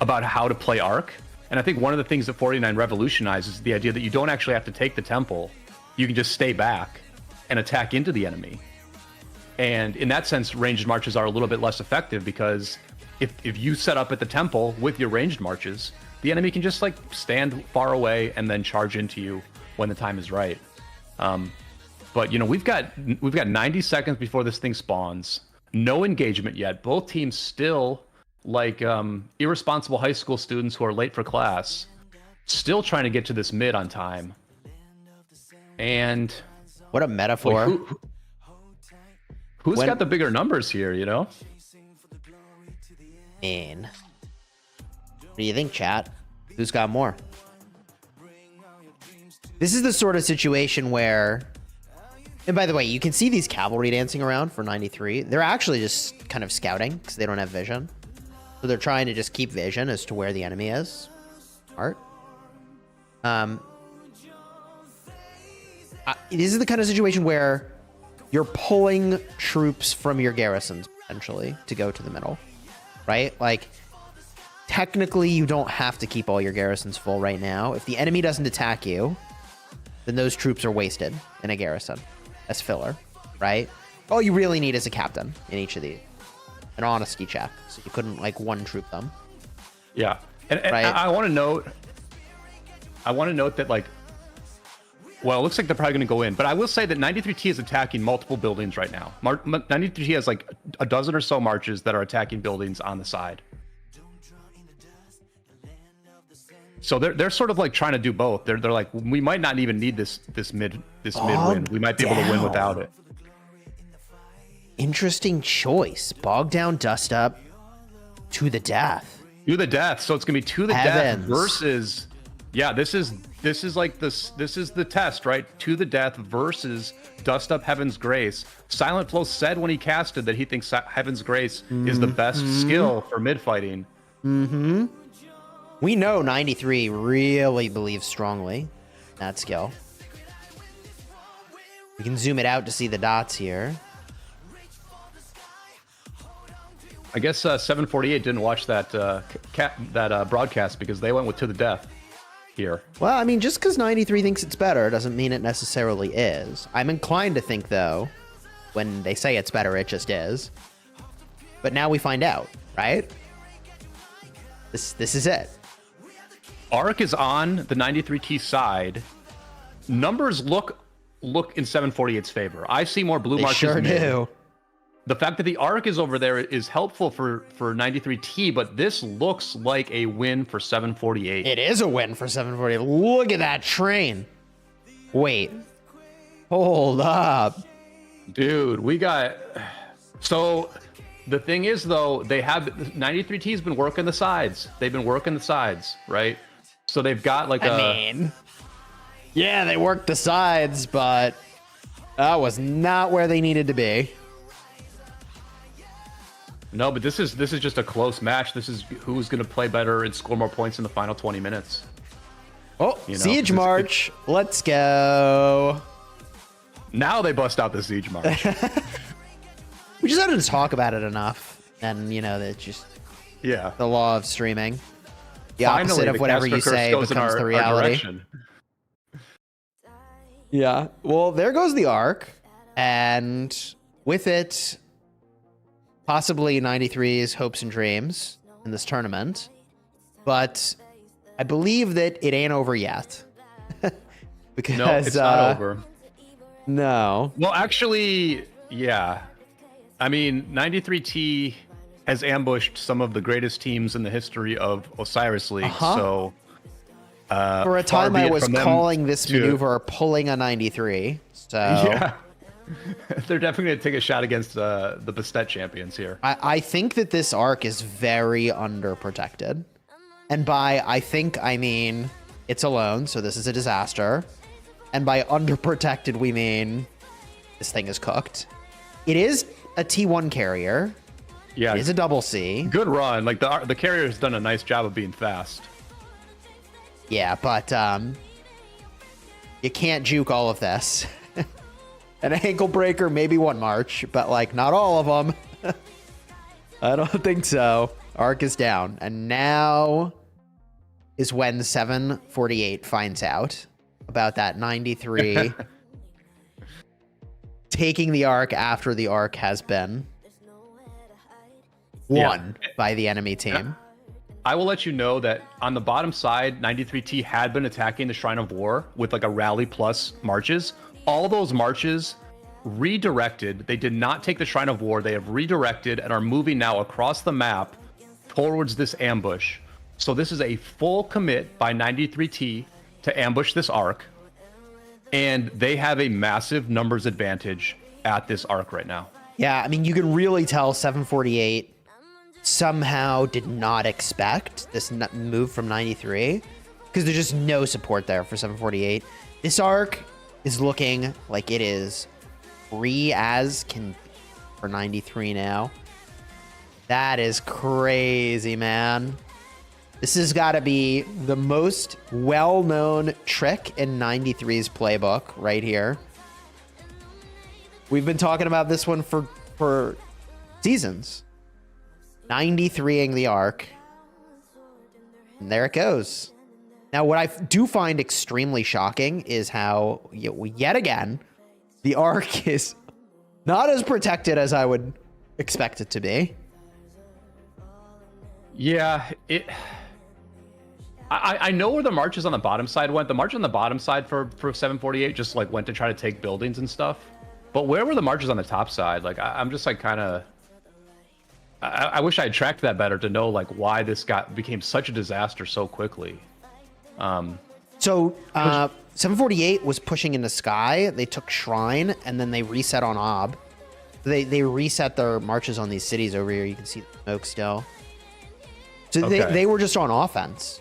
about how to play Arc, And I think one of the things that 49 revolutionized is the idea that you don't actually have to take the temple. You can just stay back and attack into the enemy. And in that sense, ranged marches are a little bit less effective because if you set up at the temple with your ranged marches, the enemy can just like stand far away and then charge into you when the time is right. But you know, we've got 90 seconds before this thing spawns. No engagement yet. Both teams still like irresponsible high school students who are late for class, still trying to get to this mid on time. And what a metaphor. Like, who's got the bigger numbers here, you know? Man. What do you think, chat? Who's got more? This is the sort of situation where, and by the way, you can see these cavalry dancing around for 93. They're actually just kind of scouting because they don't have vision. So they're trying to just keep vision as to where the enemy is. Smart. This is the kind of situation where you're pulling troops from your garrisons, potentially, to go to the middle. Right? Like, technically, you don't have to keep all your garrisons full right now. If the enemy doesn't attack you, then those troops are wasted in a garrison as filler, right? All you really need is a captain in each of these. An honesty check, so you couldn't, like, one troop them. Yeah. And right? I want to note that, like, well, it looks like they're probably going to go in, but I will say that 93T is attacking multiple buildings right now. 93T has like a dozen or so marches that are attacking buildings on the side. So they're sort of like trying to do both. They're like, we might not even need this mid win. We might be able to win without it. Interesting choice. Bog down, dust up, to the death. To the death. So it's gonna be to the death versus, yeah. This is like this is the test, right? To the death versus dust up Heaven's Grace. Silent Flow said when he casted that he thinks Heaven's Grace is the best skill for mid fighting. Mm-hmm. We know 93 really believes strongly in that skill. We can zoom it out to see the dots here. I guess 748 didn't watch that broadcast because they went with to the death here. Well, I mean, just because 93 thinks it's better doesn't mean it necessarily is. I'm inclined to think, though, when they say it's better, it just is. But now we find out, right? This is it. Arc is on the 93T side. Numbers look in 748's favor. I see more blue marches. Sure do. The fact that the Arc is over there is helpful for 93T, but this looks like a win for 748. It is a win for 748. Look at that train. Wait. Hold up. Dude, we got... So, the thing is, though, they have... 93T's been working the sides. They've been working the sides, right? So they've got like I mean... Yeah, they worked the sides, but... that was not where they needed to be. No, but this is just a close match. This is who's going to play better and score more points in the final 20 minutes. Oh, you know, Siege March. Let's go. Now they bust out the Siege March. We just had to talk about it enough. And, you know, that just... yeah. The law of streaming. The opposite of whatever you say becomes the reality. Yeah. Well, there goes the Arc. And with it... possibly 93's hopes and dreams in this tournament, but I believe that it ain't over yet. Because no, it's not over. No. Well, actually, yeah. I mean, 93T has ambushed some of the greatest teams in the history of Osiris League. So, for a time, I was calling this maneuver pulling a 93. So. Yeah. They're definitely going to take a shot against the Bastet champions here. I think that this Arc is very underprotected. And by I think, I mean it's alone, so this is a disaster. And by underprotected, we mean this thing is cooked. It is a T1 carrier. Yeah. It is a double C. Good run. Like the carrier has done a nice job of being fast. Yeah, but you can't juke all of this. An ankle breaker, maybe one march, but like not all of them. I don't think so. Arc is down. And now is when 748 finds out about that 93 taking the arc after the arc has been won by the enemy team. I will let you know that on the bottom side, 93T had been attacking the Shrine of War with like a rally plus marches. All those marches redirected. They did not take the Shrine of War. They have redirected and are moving now across the map towards this ambush. So this is a full commit by 93T to ambush this arc. And they have a massive numbers advantage at this arc right now. Yeah, I mean, you can really tell 748 somehow did not expect this move from 93 because there's just no support there for 748. This arc is looking like it is free as can be for 93 now. That is crazy, man. This has got to be the most well-known trick in 93's playbook right here. We've been talking about this one for seasons. 93ing the arc. And there it goes. Now, what I do find extremely shocking is how, yet again, the arc is not as protected as I would expect it to be. Yeah, I know where the marches on the bottom side went. The march on the bottom side for 748 just like went to try to take buildings and stuff. But where were the marches on the top side? Like I'm just like kind of. I wish I had tracked that better to know like why this became such a disaster so quickly. 748 was pushing into Sky. They took Shrine and then they reset on Ob. They reset their marches on these cities over here. You can see the smoke still. So they were just on offense.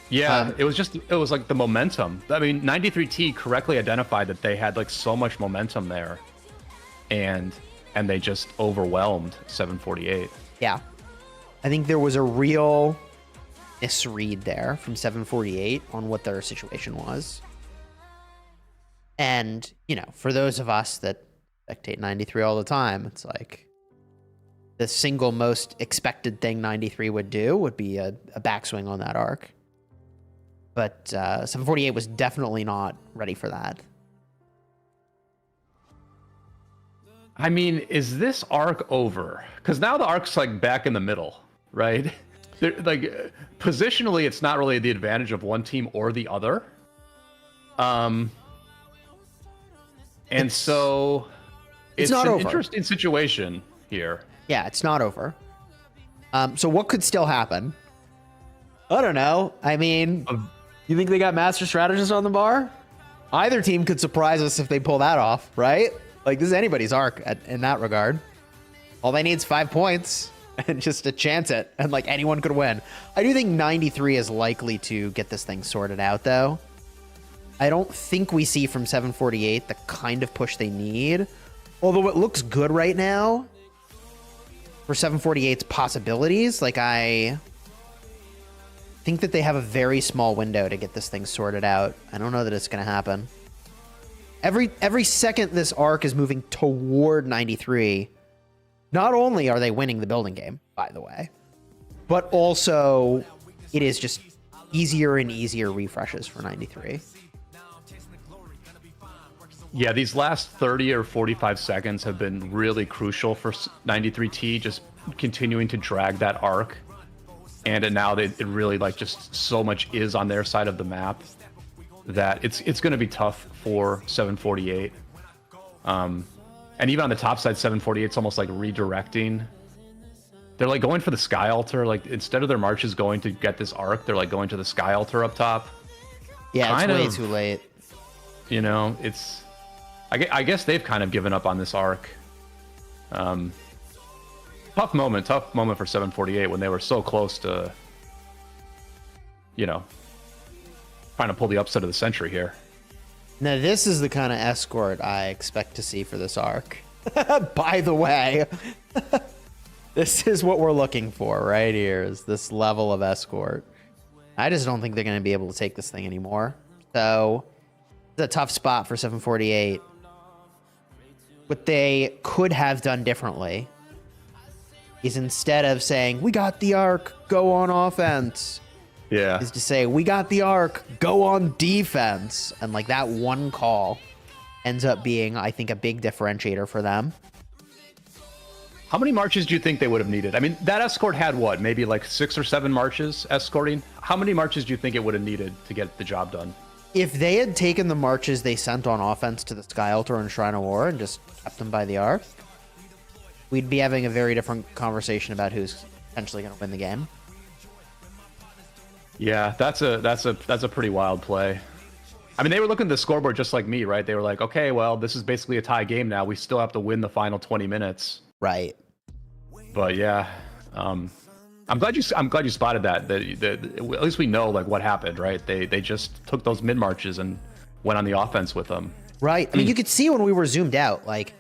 Yeah, it was like the momentum. I mean, 93T correctly identified that they had like so much momentum there, and they just overwhelmed 748. Yeah, I think there was a real misread there from 748 on what their situation was. And for those of us that spectate 93 all the time, it's like the single most expected thing 93 would do would be a backswing on that arc. But 748 was definitely not ready for that. I mean, is this arc over? Because now the arc's like back in the middle, right? Like positionally, it's not really the advantage of one team or the other. So it's not an over. Interesting situation here. Yeah, it's not over. So what could still happen? I don't know. I mean, you think they got master strategists on the bar? Either team could surprise us if they pull that off, right? Like, this is anybody's arc in that regard. All they need is 5 points and just to chance it, and like anyone could win. I do think 93 is likely to get this thing sorted out, though. I don't think we see from 748 the kind of push they need. Although it looks good right now for 748's possibilities. Like, I think that they have a very small window to get this thing sorted out. I don't know that it's going to happen. Every second this arc is moving toward 93, not only are they winning the building game, by the way, but also it is just easier and easier refreshes for 93. Yeah, these last 30 or 45 seconds have been really crucial for 93T, just continuing to drag that arc. And now it really like just so much is on their side of the map that it's going to be tough for 748. And even on the top side, 748, it's almost like redirecting. They're like going for the Sky Altar. Like instead of their marches going to get this arc, they're like going to the Sky Altar up top. Yeah, it's way too late. It's... I guess they've kind of given up on this arc. Tough moment for 748 when they were so close to, trying to pull the upset of the century here. Now, this is the kind of escort I expect to see for this arc. By the way, this is what we're looking for right here, is this level of escort. I just don't think they're going to be able to take this thing anymore. So, it's a tough spot for 748. What they could have done differently is instead of saying, we got the arc, go on offense, Yeah. is to say, we got the arc, go on defense. And like that one call ends up being, I think, a big differentiator for them. How many marches do you think they would have needed? I mean, that escort had what, maybe like 6 or 7 marches escorting? How many marches do you think it would have needed to get the job done? If they had taken the marches they sent on offense to the Sky Altar and Shrine of War and just kept them by the arc, we'd be having a very different conversation about who's potentially going to win the game. Yeah, that's a pretty wild play. I mean, they were looking at the scoreboard just like me, right? They were like, okay, well, this is basically a tie game now. We still have to win the final 20 minutes. Right. But yeah, I'm glad you spotted that. At least we know like what happened, right? They just took those mid marches and went on the offense with them. Right. I mean, you could see when we were zoomed out, like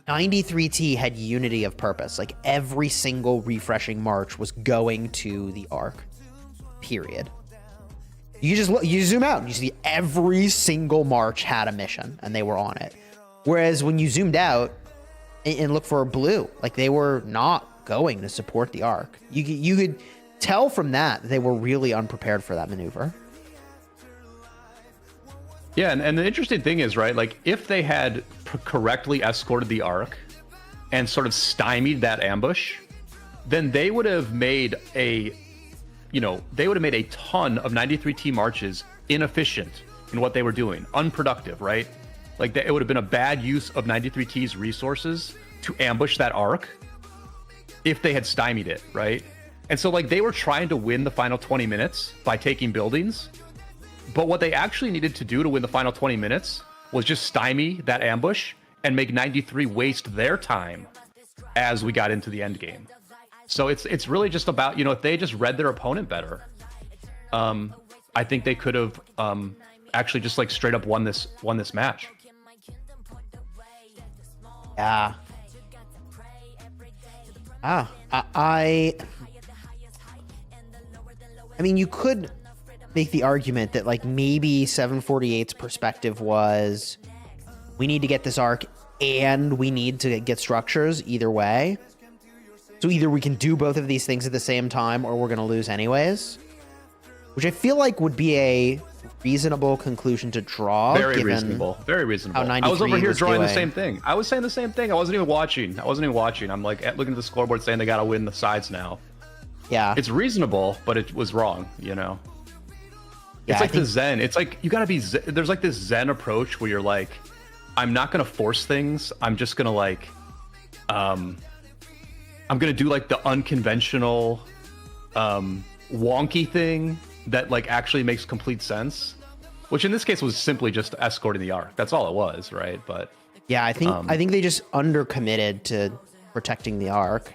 93T had unity of purpose. Like every single refreshing march was going to the arc. Period. You just look, you zoom out and you see every single march had a mission and they were on it. Whereas when you zoomed out and look for blue, like they were not going to support the arc. You could tell from that they were really unprepared for that maneuver. Yeah, and the interesting thing is, right, like if they had correctly escorted the arc and sort of stymied that ambush, then they would have made a ton of 93T marches inefficient in what they were doing, unproductive, right? Like it would have been a bad use of 93T's resources to ambush that arc if they had stymied it, right? And so like they were trying to win the final 20 minutes by taking buildings, but what they actually needed to do to win the final 20 minutes was just stymie that ambush and make 93 waste their time as we got into the end game. So it's really just about, if they just read their opponent better, I think they could have actually just like straight up won this match. Yeah. I mean, you could make the argument that like maybe 748's perspective was we need to get this arc and we need to get structures either way. So either we can do both of these things at the same time or we're going to lose anyways, which I feel like would be a reasonable conclusion to draw. Very reasonable. Very reasonable. I was over here drawing the same thing. I was saying the same thing. I wasn't even watching. I'm like looking at the scoreboard saying they got to win the sides now. Yeah. It's reasonable, but it was wrong, It's Yeah, like the Zen. It's like you got to be there's like this Zen approach where you're like, I'm not going to force things. I'm just going to like I'm going to do like the unconventional wonky thing that like actually makes complete sense, which in this case was simply just escorting the arc. That's all it was, right? But yeah, I think they just undercommitted to protecting the arc.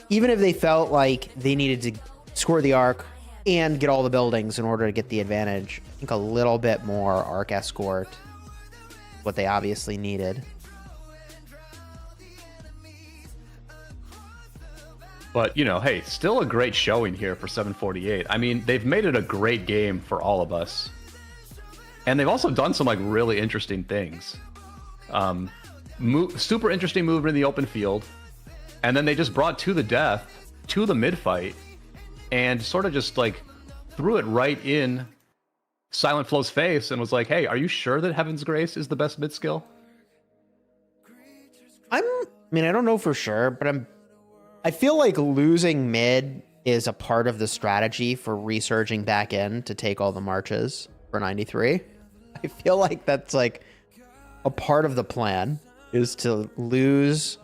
Even if they felt like they needed to score the arc and get all the buildings in order to get the advantage, I think a little bit more arc escort, what they obviously needed. But, hey, still a great showing here for 748. I mean, they've made it a great game for all of us. And they've also done some, like, really interesting things. Super interesting movement in the open field. And then they just brought To the Death to the mid-fight and sort of just, like, threw it right in Silent Flow's face and was like, hey, are you sure that Heaven's Grace is the best mid-skill? I don't know for sure, but I feel like losing mid is a part of the strategy for resurging back in to take all the marches for 93. I feel like that's like a part of the plan is to lose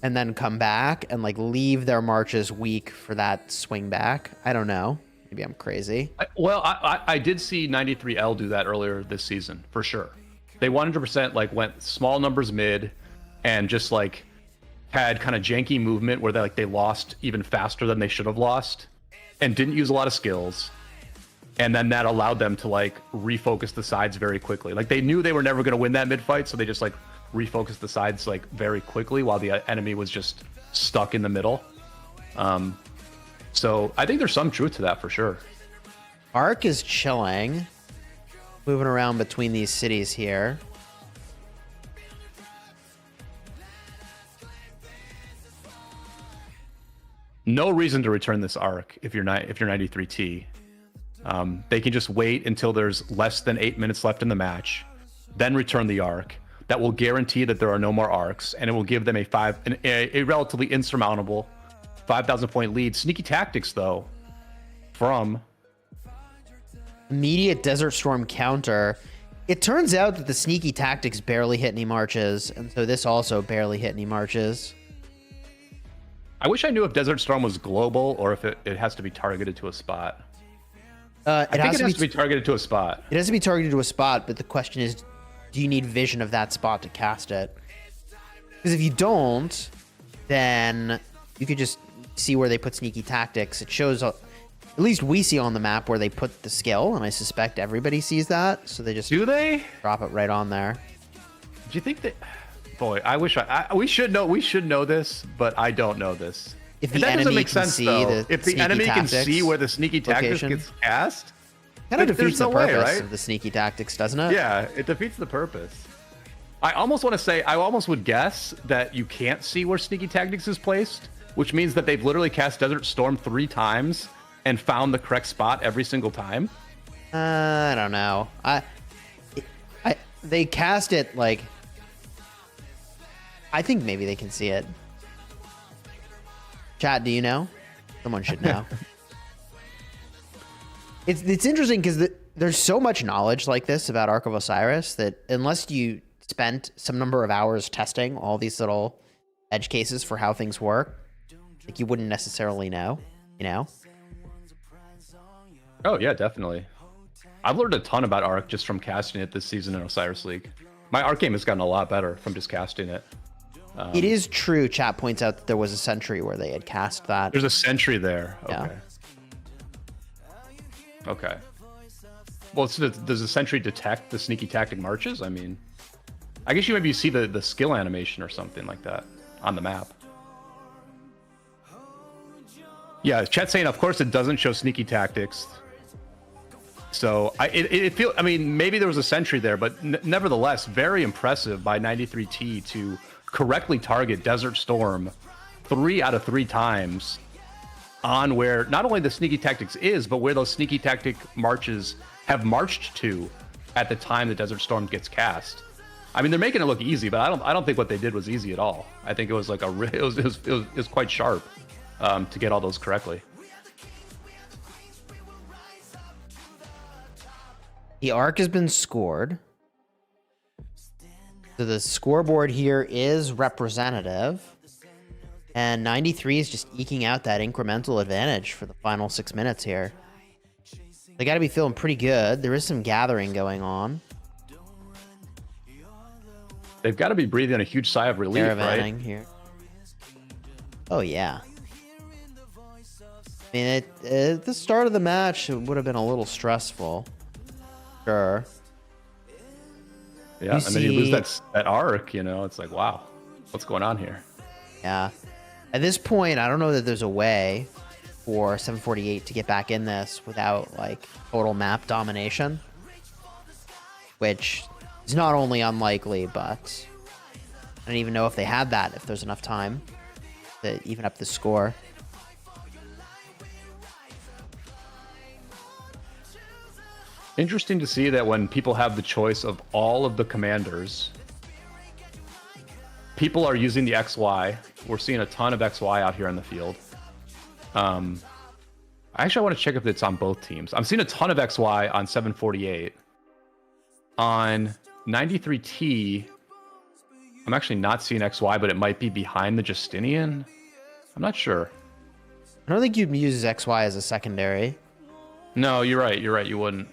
and then come back and like leave their marches weak for that swing back. I don't know. Maybe I'm crazy. I did see 93L do that earlier this season for sure. They 100% like went small numbers mid and just like had kind of janky movement where they lost even faster than they should have lost and didn't use a lot of skills. And then that allowed them to like refocus the sides very quickly. Like they knew they were never going to win that mid fight. So they just like refocused the sides like very quickly while the enemy was just stuck in the middle. So I think there's some truth to that for sure. Arc is chilling, moving around between these cities here. no reason to return this arc if you're 93T. They can just wait until there's less than 8 minutes left in the match, then return the arc. That will guarantee that there are no more arcs, and it will give them a relatively insurmountable 5,000 point lead. Sneaky tactics, though, from immediate Desert Storm counter. It turns out that the sneaky tactics barely hit any marches, and so this also barely hit any marches. I wish I knew if Desert Storm was global or if it has to be targeted to a spot. I think it has to be targeted to a spot. It has to be targeted to a spot, but the question is, do you need vision of that spot to cast it? Because if you don't, then you could just see where they put sneaky tactics. It shows, at least we see on the map where they put the skill, and I suspect everybody sees that. So they just drop it right on there. Do you think that? Boy, I wish we should know. We should know this, but I don't know this. If the enemy can see the if the enemy can see where the sneaky tactics gets cast, kind of defeats the purpose of the sneaky tactics, doesn't it? Yeah, it defeats the purpose. I almost would guess that you can't see where sneaky tactics is placed, which means that they've literally cast Desert Storm 3 times and found the correct spot every single time. I don't know. They cast it like. I think maybe they can see it. Chat, do you know? Someone should know. It's interesting because there's so much knowledge like this about Ark of Osiris that unless you spent some number of hours testing all these little edge cases for how things work, like you wouldn't necessarily know, you know? Oh yeah, definitely. I've learned a ton about Ark just from casting it this season in Osiris League. My Ark game has gotten a lot better from just casting it. It is true. Chat points out that there was a sentry where they had cast that. There's a sentry there. Okay. Yeah. Okay. Well, so does the sentry detect the sneaky tactic marches? I mean, I guess you maybe see the skill animation or something like that on the map. Yeah, chat's saying, of course, it doesn't show sneaky tactics. So I mean, maybe there was a sentry there, but nevertheless, very impressive by 93T to correctly target Desert Storm 3 out of 3 times on where not only the sneaky tactics is, but where those sneaky tactic marches have marched to at the time the Desert Storm gets cast. I mean, they're making it look easy, but I don't think what they did was easy at all. I think it was like it was quite sharp to get all those correctly. The arc has been scored. So the scoreboard here is representative. And 93 is just eking out that incremental advantage for the final 6 minutes here. They got to be feeling pretty good. There is some gathering going on. They've got to be breathing a huge sigh of relief, right? Here. Oh, yeah. I mean, at the start of the match, it would have been a little stressful. Sure. Yeah, and then you lose that arc, you know, it's like, wow, what's going on here? Yeah. At this point, I don't know that there's a way for 748 to get back in this without, like, total map domination. Which is not only unlikely, but I don't even know if they had that, if there's enough time to even up the score. Interesting to see that when people have the choice of all of the commanders, people are using the XY. We're seeing a ton of XY out here in the field. Actually, I want to check if it's on both teams. I'm seeing a ton of XY on 748. On 93T, I'm actually not seeing XY, but it might be behind the Justinian. I'm not sure. I don't think you'd use XY as a secondary. No, you're right. You're right. You wouldn't.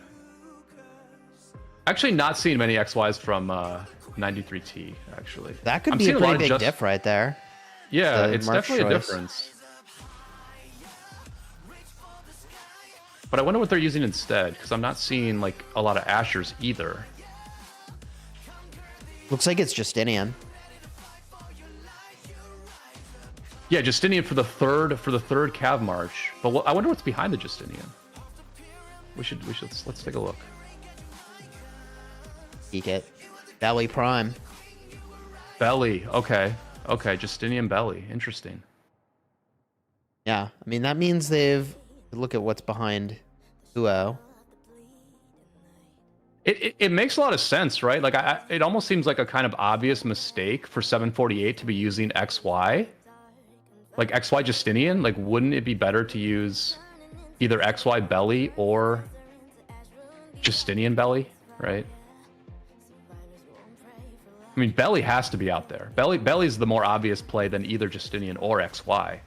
Actually, not seeing many XYs from 93T, actually. That could be a pretty big diff right there. Yeah, it's definitely a difference. But I wonder what they're using instead, because I'm not seeing like a lot of Ashers either. Looks like it's Justinian. Yeah, Justinian for the third Cav March. But I wonder what's behind the Justinian. Let's take a look. Peek it. Belly Prime. Belly. Okay. Okay. Justinian Belly. Interesting. Yeah, I mean, that means they've... Look at what's behind Huo. It makes a lot of sense, right? Like, it almost seems like a kind of obvious mistake for 748 to be using XY. Like, XY Justinian, like, wouldn't it be better to use either XY Belly or Justinian Belly, right? I mean, Belly has to be out there. Belly's the more obvious play than either Justinian or XY.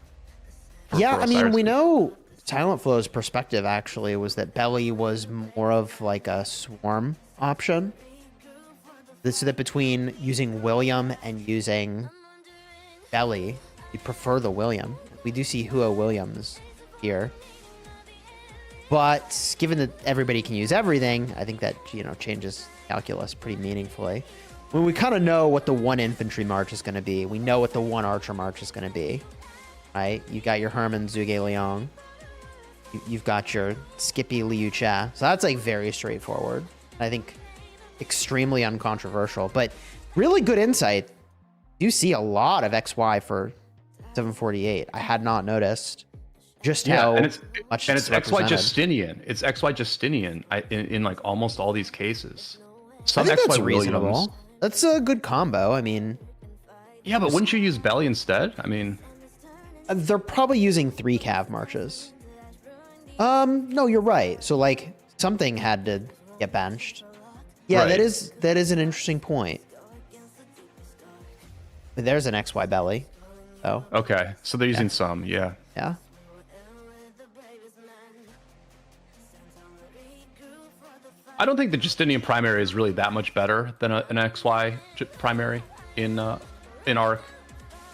Yeah, I mean, we know Silent Flow's perspective actually was that Belly was more of like a swarm option. So that between using William and using Belly, you prefer the William. We do see Huo Williams here. But given that everybody can use everything, I think that, you know, changes calculus pretty meaningfully. When we kind of know what the 1 infantry march is going to be, we know what the 1 archer march is going to be, right? You got your Herman Zhuge Liang. You've got your Skippy Liu Cha. So that's like very straightforward. I think extremely uncontroversial, but really good insight. You see a lot of XY for 748. I had not noticed just how much it's XY Justinian. It's XY Justinian in like almost all these cases. Some I think XY that's Williams. reasonable. That's a good combo. I mean, yeah, but wouldn't you use Belly instead? I mean, they're probably using 3 cav marches. No, you're right. So like something had to get benched. Yeah, right. that is an interesting point. But there's an XY Belly. Oh. Okay, so they're using some, yeah. Yeah. I don't think the Justinian primary is really that much better than an XY primary in Arc.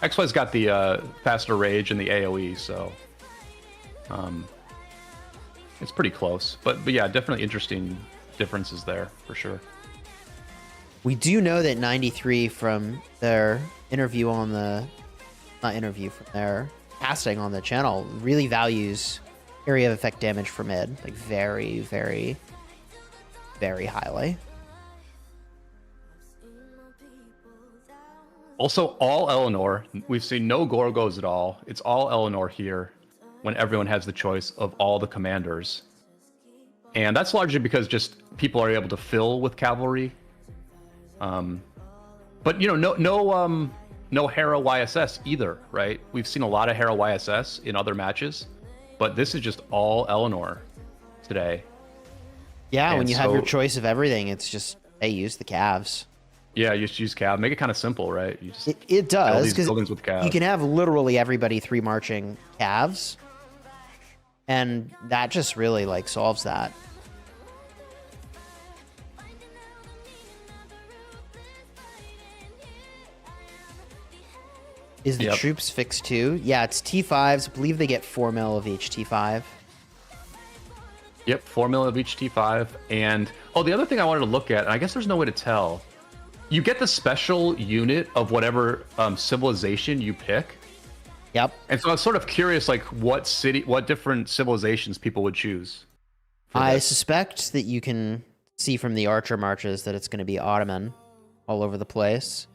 XY's got the faster rage and the AoE, so it's pretty close. But yeah, definitely interesting differences there for sure. We do know that 93 from their interview on the from their casting on the channel really values area of effect damage for mid, like very, very, very highly. Also, all Eleanor. We've seen no Gorgos at all. It's all Eleanor here when everyone has the choice of all the commanders. And that's largely because just people are able to fill with cavalry. But, you know, no Hera YSS either, right? We've seen a lot of Hera YSS in other matches, but this is just all Eleanor today. Yeah, And when you have your so- choice of everything, it's just, hey, use the calves. Yeah, you just use cav. Make it kind of simple, right? You just It build does, these because buildings with cav. you can have literally everybody 3 marching calves, and that just really like solves that. Is the Yep. troops fixed too? Yeah, it's T5s. I believe they get 4 mil of each T5. Yep, 4 mil of each T5. And the other thing I wanted to look at, and I guess there's no way to tell, you get the special unit of whatever civilization you pick. Yep. And so I was sort of curious, like what different civilizations people would choose. I suspect that you can see from the archer marches that it's going to be Ottoman all over the place.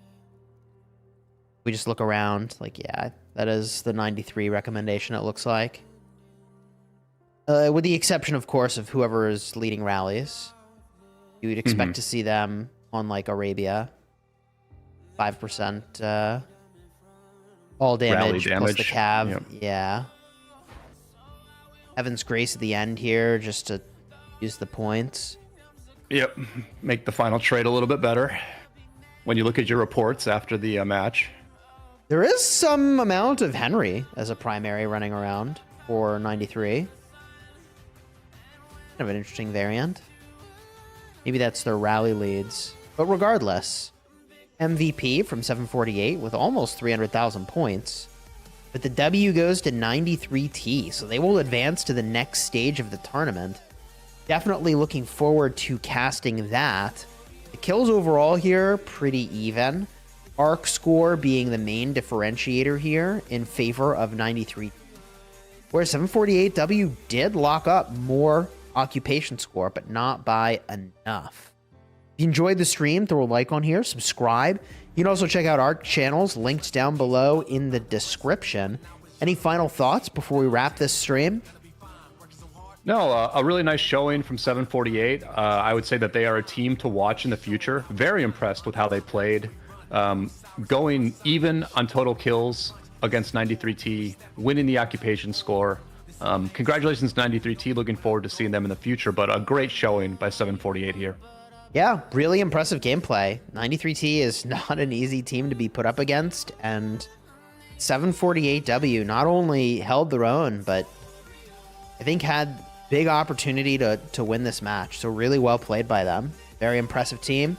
We just look around, like, yeah, that is the 93 recommendation, it looks like. With the exception, of course, of whoever is leading rallies. You would expect to see them on, like, Arabia. 5% all damage plus the cav. Yep. Yeah. Heaven's Grace at the end here, just to use the points. Yep, make the final trade a little bit better when you look at your reports after the match. There is some amount of Henry as a primary running around for 93. Kind of an interesting variant. Maybe that's their rally leads. But regardless, MVP from 748 with almost 300,000 points. But the W goes to 93T, so they will advance to the next stage of the tournament. Definitely looking forward to casting that. The kills overall here, pretty even. Arc score being the main differentiator here in favor of 93. Whereas 748W did lock up more occupation score, but not by enough. If you enjoyed the stream, throw a like on here, subscribe. You can also check out our channels linked down below in the description. Any final thoughts before we wrap this stream? No, a really nice showing from 748. I would say that they are a team to watch in the future. Very impressed with how they played. Going even on total kills against 93T, winning the occupation score. Congratulations, 93T. Looking forward to seeing them in the future, but a great showing by 748 here. Yeah, really impressive gameplay. 93T is not an easy team to be put up against, and 748W not only held their own, but I think had big opportunity to win this match. So really well played by them. Very impressive team.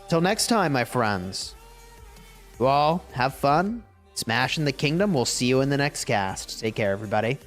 Till next time, my friends. You all have fun. Smash in the kingdom. We'll see you in the next cast. Take care, everybody.